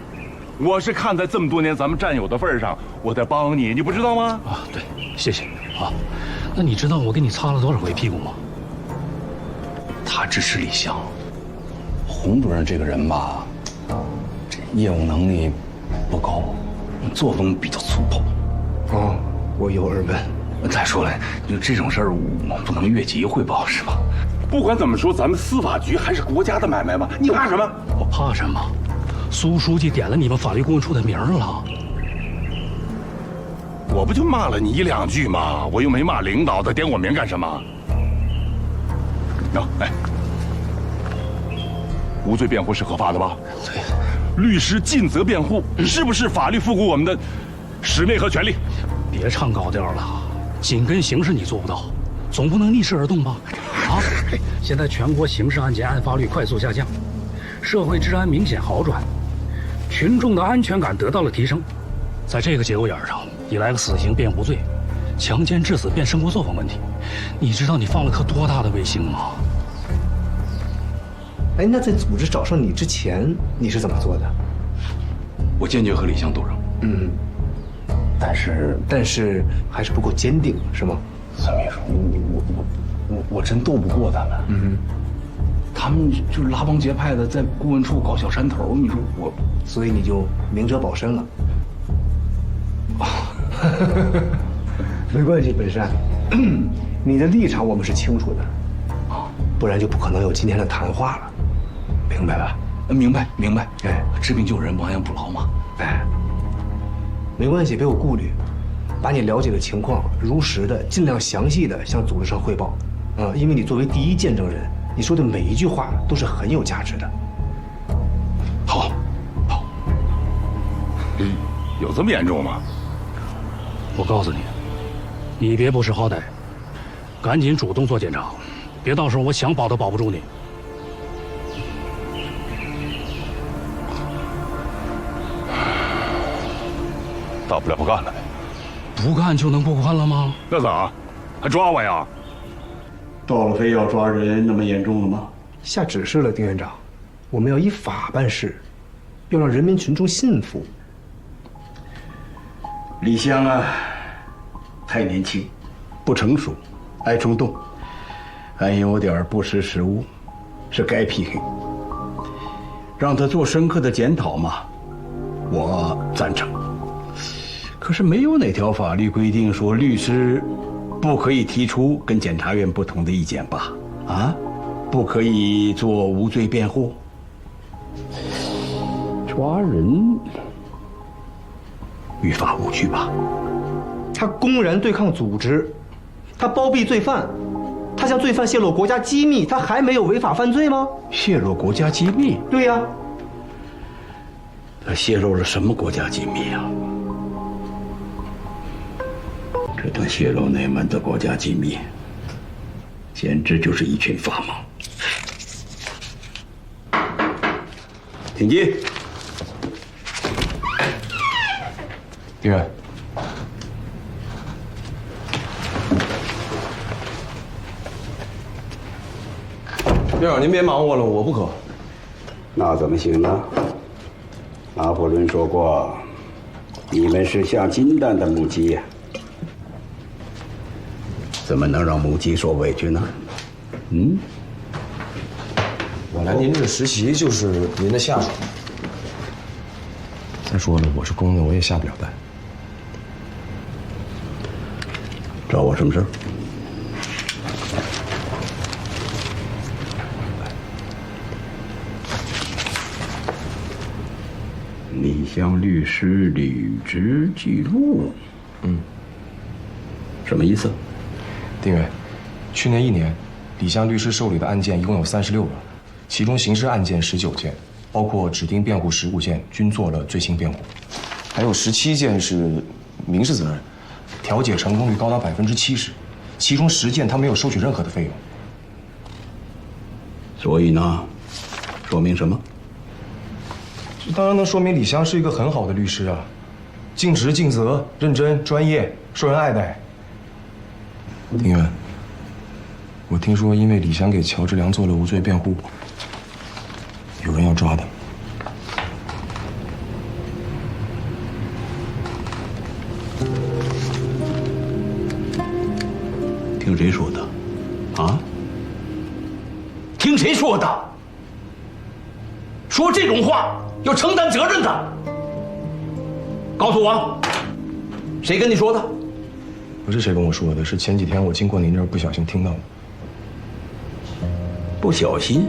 Speaker 14: 我是看在这么多年咱们战友的份上，我在帮你，你不知道吗？
Speaker 11: 啊，对，谢谢啊。那你知道我给你擦了多少回屁股吗？
Speaker 2: 他支持李湘，洪主任这个人吧，这业务能力不高，作风比较粗暴。
Speaker 19: 哦，我有耳闻。
Speaker 2: 再说了，就这种事儿，我不能越级汇报，是吧？
Speaker 14: 不管怎么说，咱们司法局还是国家的买卖嘛，你怕什么？
Speaker 11: 我怕什么？苏书记点了你们法律顾问处的名了。
Speaker 14: 我不就骂了你1、2句吗？我又没骂领导，他点我名干什么？无罪辩护是合法的吧？
Speaker 11: 对。
Speaker 14: 律师尽责辩护，是不是法律赋予我们的使命和权利？
Speaker 11: 别唱高调了，紧跟形势你做不到，总不能逆势而动吧？啊！现在全国刑事案件案发率快速下降，社会治安明显好转，群众的安全感得到了提升。在这个节骨眼上，你来个死刑变无罪，强奸致死变生活作风问题，你知道你放了颗多大的卫星吗？
Speaker 19: 哎，那在组织找上你之前，你是怎么做的？
Speaker 2: 我坚决和李湘斗争。但是
Speaker 19: 还是不够坚定，是吗？
Speaker 2: 孙秘书，我真斗不过他们。他们就是拉帮结派的，在顾问处搞小山头。你说我，
Speaker 19: 所以你就明哲保身了。没关系，本山，你的立场我们是清楚的，不然就不可能有今天的谈话了，明白吧？
Speaker 2: 明白。哎，治病救人，亡羊补牢嘛。
Speaker 19: 哎。没关系，别有顾虑，把你了解的情况如实的、尽量详细的向组织上汇报，因为你作为第一见证人，你说的每一句话都是很有价值的。
Speaker 14: 好，有这么严重吗？
Speaker 11: 我告诉你，你别不识好歹，赶紧主动做检查，别到时候我想保都保不住你。
Speaker 14: 大不了不干了呗。
Speaker 11: 不干就能过关了吗？
Speaker 14: 那咋？还抓我呀？
Speaker 2: 到了非要抓人那么严重了吗？
Speaker 19: 下指示了，丁院长，我们要依法办事，要让人民群众信服。
Speaker 2: 李湘啊，太年轻，不成熟，爱冲动，还有点不识时务，是该批评。让他做深刻的检讨嘛，我赞成。可是没有哪条法律规定说律师不可以提出跟检察院不同的意见吧？啊，不可以做无罪辩护。抓人于法无据吧？
Speaker 19: 他公然对抗组织，他包庇罪犯，他向罪犯泄露国家机密，他还没有违法犯罪吗？
Speaker 2: 泄露国家机密？
Speaker 19: 对呀。
Speaker 2: 他泄露了什么国家机密啊？这他泄露内门的国家机密，简直就是一群法盲。请进。
Speaker 6: 丁院，院长您别忙活了，我不渴。
Speaker 2: 那怎么行呢？拿破仑说过，你们是下金蛋的母鸡呀，怎么能让母鸡受委屈呢？
Speaker 6: 我来您这实习就是您的下属。再说了，我是公的，我也下不了蛋。
Speaker 2: 找我什么事？李湘律师履职记录。什么意思？
Speaker 6: 丁原，去年1年，李湘律师受理的案件一共有36个，其中刑事案件19件，包括指定辩护15件，均做了罪行辩护，还有17件是民事责任，调解成功率高达70%，其中10件他没有收取任何的费用。
Speaker 2: 所以呢，说明什么？
Speaker 6: 这当然能说明李湘是一个很好的律师啊，尽职尽责、认真、专业，受人爱戴。丁原，我听说因为李湘给乔治良做了无罪辩护，有人要抓他。
Speaker 2: 听谁说的？啊？听谁说的？说这种话要承担责任的。告诉我，谁跟你说的？
Speaker 6: 不是谁跟我说的，是前几天我经过您这儿不小心听到的。
Speaker 2: 不小心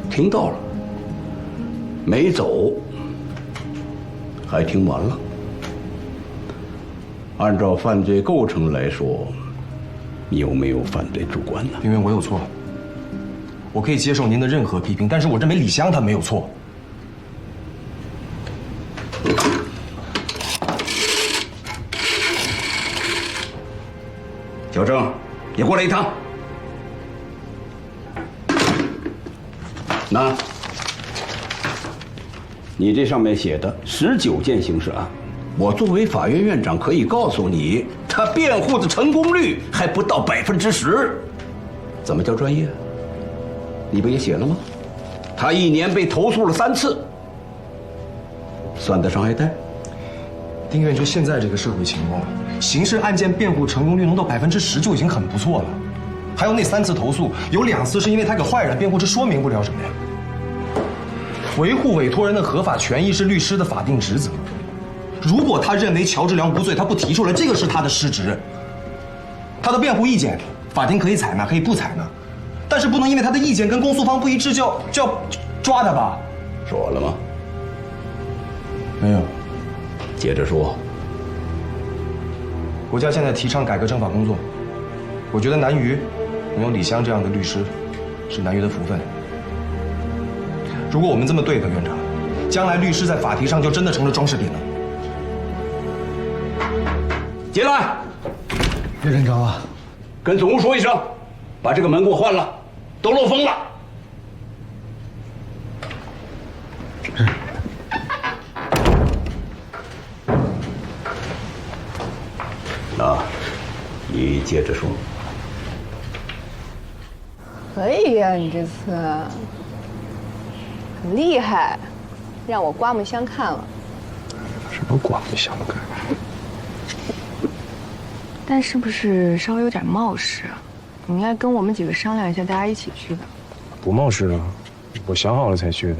Speaker 2: 听到了，没走，还听完了。按照犯罪构成来说，你有没有犯罪主观呢？
Speaker 6: 因为我有错，我可以接受您的任何批评，但是我认为李湘他没有错。
Speaker 2: 小郑，你过来一趟。那，你这上面写的19件刑事案，我作为法院院长可以告诉你，他辩护的成功率还不到10%。怎么叫专业？你不也写了吗？他1年被投诉了3次，算得上挨戴？
Speaker 6: 丁院，就现在这个社会情况，刑事案件辩护成功率能到10%就已经很不错了。还有那3次投诉，有2次是因为他给坏人辩护，这说明不了什么呀。维护委托人的合法权益是律师的法定职责。如果他认为乔治良无罪，他不提出来，这个是他的失职。他的辩护意见，法庭可以采纳，可以不采纳，但是不能因为他的意见跟公诉方不一致就要抓他吧？
Speaker 2: 说了吗？
Speaker 6: 没有。
Speaker 2: 接着说。
Speaker 6: 国家现在提倡改革政法工作，我觉得南余能有李湘这样的律师，是南余的福分。如果我们这么对他，院长，将来律师在法庭上就真的成了装饰品了。
Speaker 2: 进来，
Speaker 1: 岳院长啊，
Speaker 2: 跟总务说一声，把这个门给我换了，都漏风了。啊，你接着说。
Speaker 10: 可以呀，你这次很厉害，让我刮目相看了。
Speaker 6: 什么刮目相看？
Speaker 10: 但是不是稍微有点冒失啊？你应该跟我们几个商量一下，大家一起去的。
Speaker 6: 不冒失啊，我想好了才去的。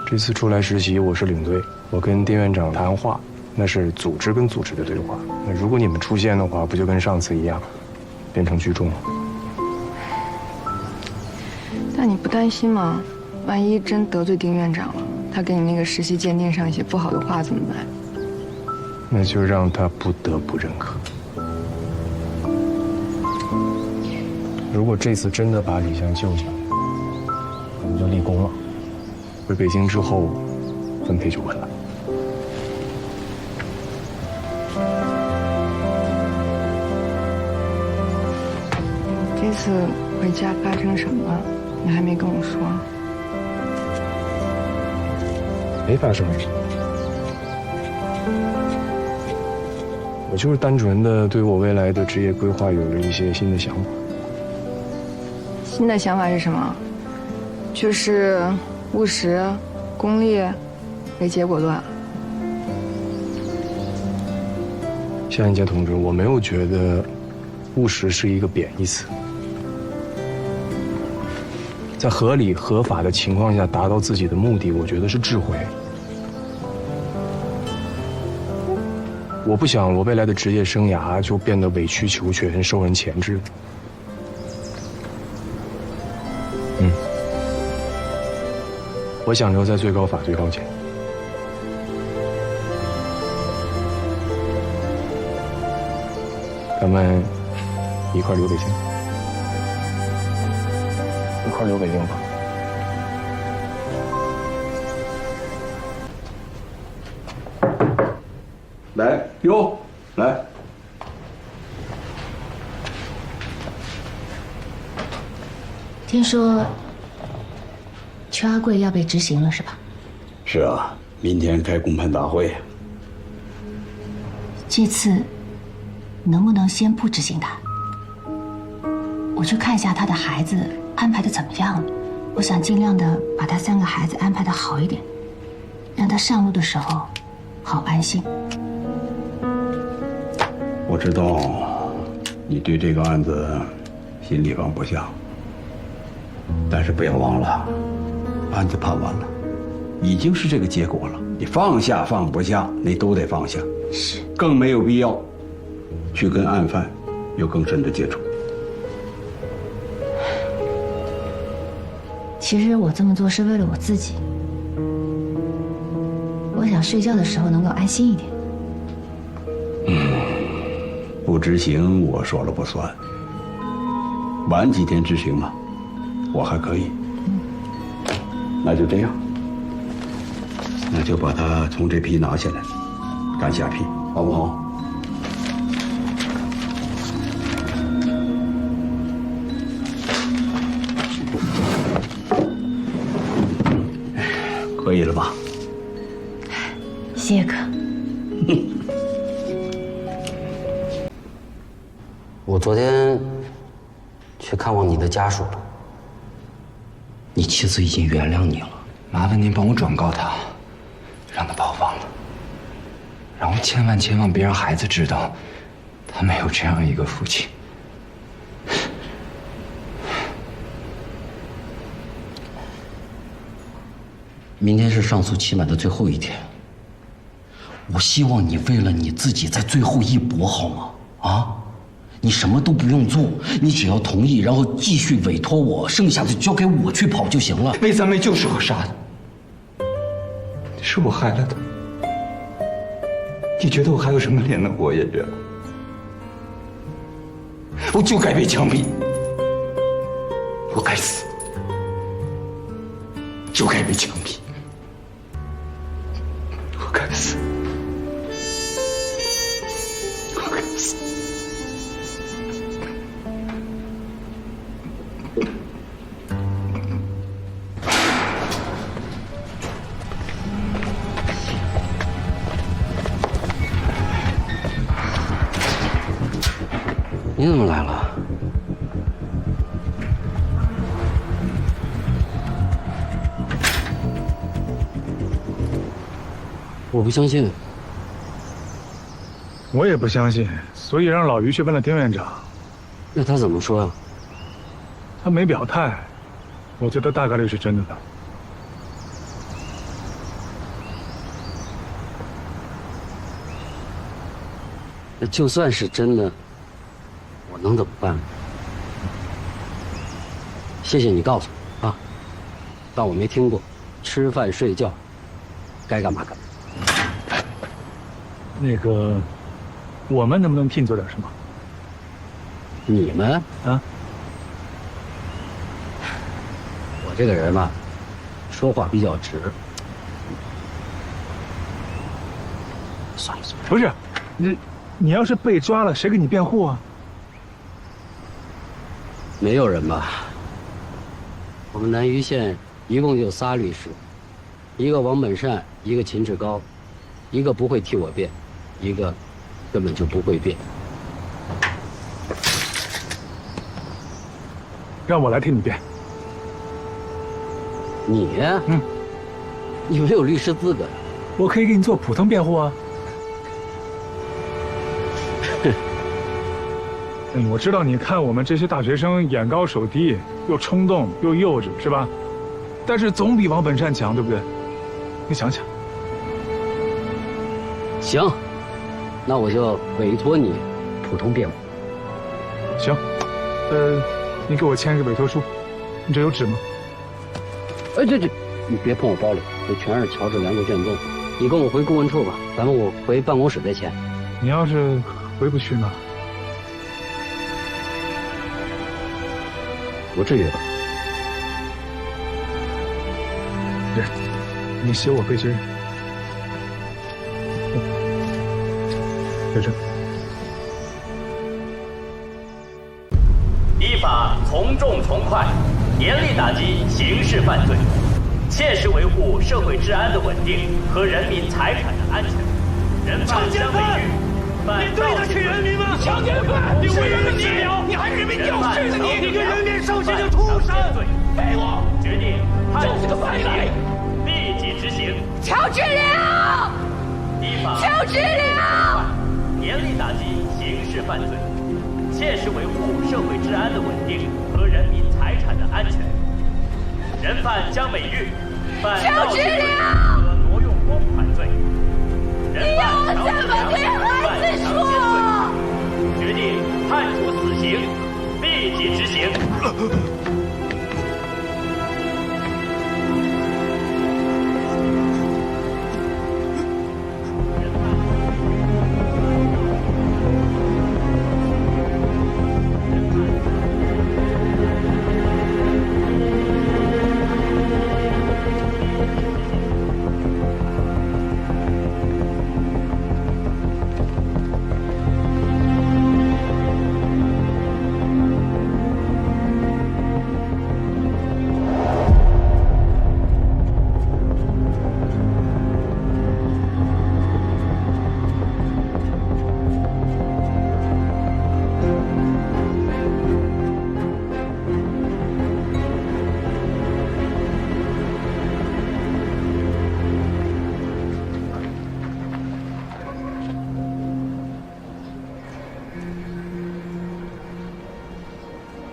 Speaker 6: 这次出来实习，我是领队，我跟丁院长谈话，那是组织跟组织的对话。那如果你们出现的话，不就跟上次一样，变成聚众了？
Speaker 10: 但你不担心吗？万一真得罪丁院长了，他给你那个实习鉴定上写不好的话怎么办？
Speaker 6: 那就让他不得不认可。如果这次真的把李湘救下来，我们就立功了。回北京之后，分配就稳了。
Speaker 10: 这次回家发生什么了？你还没跟我说。
Speaker 6: 没发生什么。我就是单纯的对我未来的职业规划有了一些新的想法。
Speaker 10: 新的想法是什么？就是务实、功利、为结果论。
Speaker 6: 夏英杰同志，我没有觉得务实是一个贬义词。在合理合法的情况下达到自己的目的，我觉得是智慧。我不想我未来的职业生涯就变得委曲求全、受人钳制。
Speaker 5: 我想留在最高法最高检。咱们一块留北京，一块留北京吧。
Speaker 2: 来哟，来。
Speaker 13: 听说邱阿贵要被执行了，是吧？
Speaker 2: 是啊，明天开公判大会。
Speaker 13: 这次能不能先不执行他？我去看一下他的孩子安排的怎么样了。我想尽量的把他3个孩子安排的好一点，让他上路的时候好安心。
Speaker 2: 我知道你对这个案子心里放不下，但是不要忘了，案子判完了，已经是这个结果了。你放下放不下，你都得放下。
Speaker 13: 是，
Speaker 2: 更没有必要去跟案犯有更深的接触。
Speaker 13: 其实我这么做是为了我自己，我想睡觉的时候能够安心一点。
Speaker 2: 不执行我说了不算，晚几天执行嘛，我还可以。那就这样，那就把他从这批拿下来，干下批，好不好？可以了吧？
Speaker 13: 谢谢哥。
Speaker 9: 我昨天去看望你的家属了，你妻子已经原谅你了，
Speaker 17: 麻烦您帮我转告他，让他把我忘了，让我千万别让孩子知道，他没有这样一个父亲。
Speaker 9: 明天是上诉期满的最后一天，我希望你为了你自己在最后一搏，好吗？啊，你什么都不用做，你只要同意，然后继续委托我，剩下的交给我去跑就行了。
Speaker 17: 魏三妹就是我杀的，是我害了她。你觉得我还有什么脸能活下去？我就该被枪毙，我该死，就该被枪毙。我该死，我该死。
Speaker 9: 你怎么来了？我不相信。
Speaker 5: 我也不相信，所以让老于去问了丁院长。
Speaker 9: 那他怎么说呀？
Speaker 5: 他没表态，我觉得大概率是真的的。
Speaker 9: 那就算是真的，我能怎么办？谢谢你告诉我啊，当我没听过。吃饭睡觉，该干嘛干嘛。
Speaker 5: 那个，我们能不能替你做点什么？
Speaker 9: 你们
Speaker 5: 啊？
Speaker 9: 我这个人吧，说话比较直。算了，
Speaker 5: 不是，你要是被抓了，谁给你辩护啊？
Speaker 9: 没有人吧？我们南榆县一共就仨律师，一个王本善，一个秦志高，一个不会替我辩，一个根本就不会辩。
Speaker 5: 让我来替你辩。
Speaker 9: 你？你没有律师资格。
Speaker 5: 我可以给你做普通辩护啊。我知道你看我们这些大学生眼高手低，又冲动又幼稚，是吧？但是总比王本善强，对不对？你想想。
Speaker 9: 行，那我就委托你普通辩护。
Speaker 5: 行，你给我签个委托书，你这有纸吗？
Speaker 9: 这你别碰我包里，这全是乔治良的卷宗。你跟我回顾问处吧，我回办公室再签。
Speaker 5: 你要是回不去呢？
Speaker 9: 不至于吧？
Speaker 5: 对，你写我背经。在这。
Speaker 18: 依法从重从快，严厉打击刑事犯罪，切实维护社会治安的稳定和人民财产的安全。人犯相违狱，你对得起人民吗？强奸犯，你为人民代表，你还人民救世的你跟人民受刑的畜生！给我决定判处死刑，立即执行。
Speaker 10: 乔治良，
Speaker 18: 依法
Speaker 10: 乔治良，
Speaker 18: 严厉打击刑事犯罪，切实维护社会治安的稳定和人民财产的安全。人犯江美玉犯盗窃罪和挪用公款罪，人犯乔治良犯强奸罪，决定判处死刑，立即执行。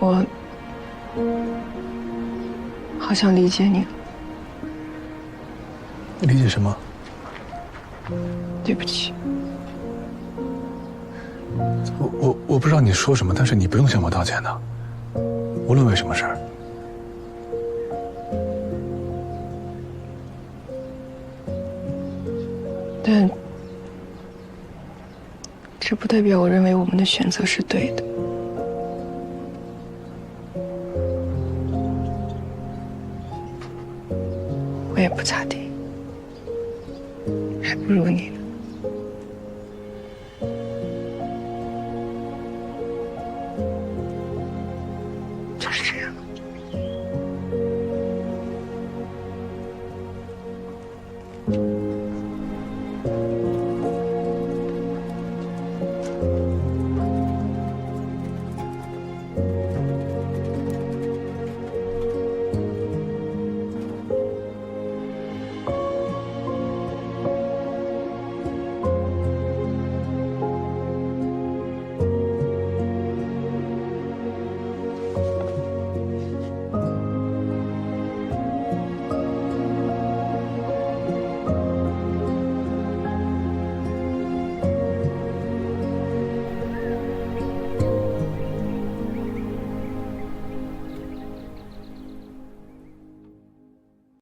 Speaker 10: 我好想理解你了。
Speaker 5: 理解什么？
Speaker 10: 对不起。
Speaker 5: 我不知道你说什么，但是你不用向我道歉的，无论为什么事儿。
Speaker 10: 但这不代表我认为我们的选择是对的。我也不咋地，还不如你呢。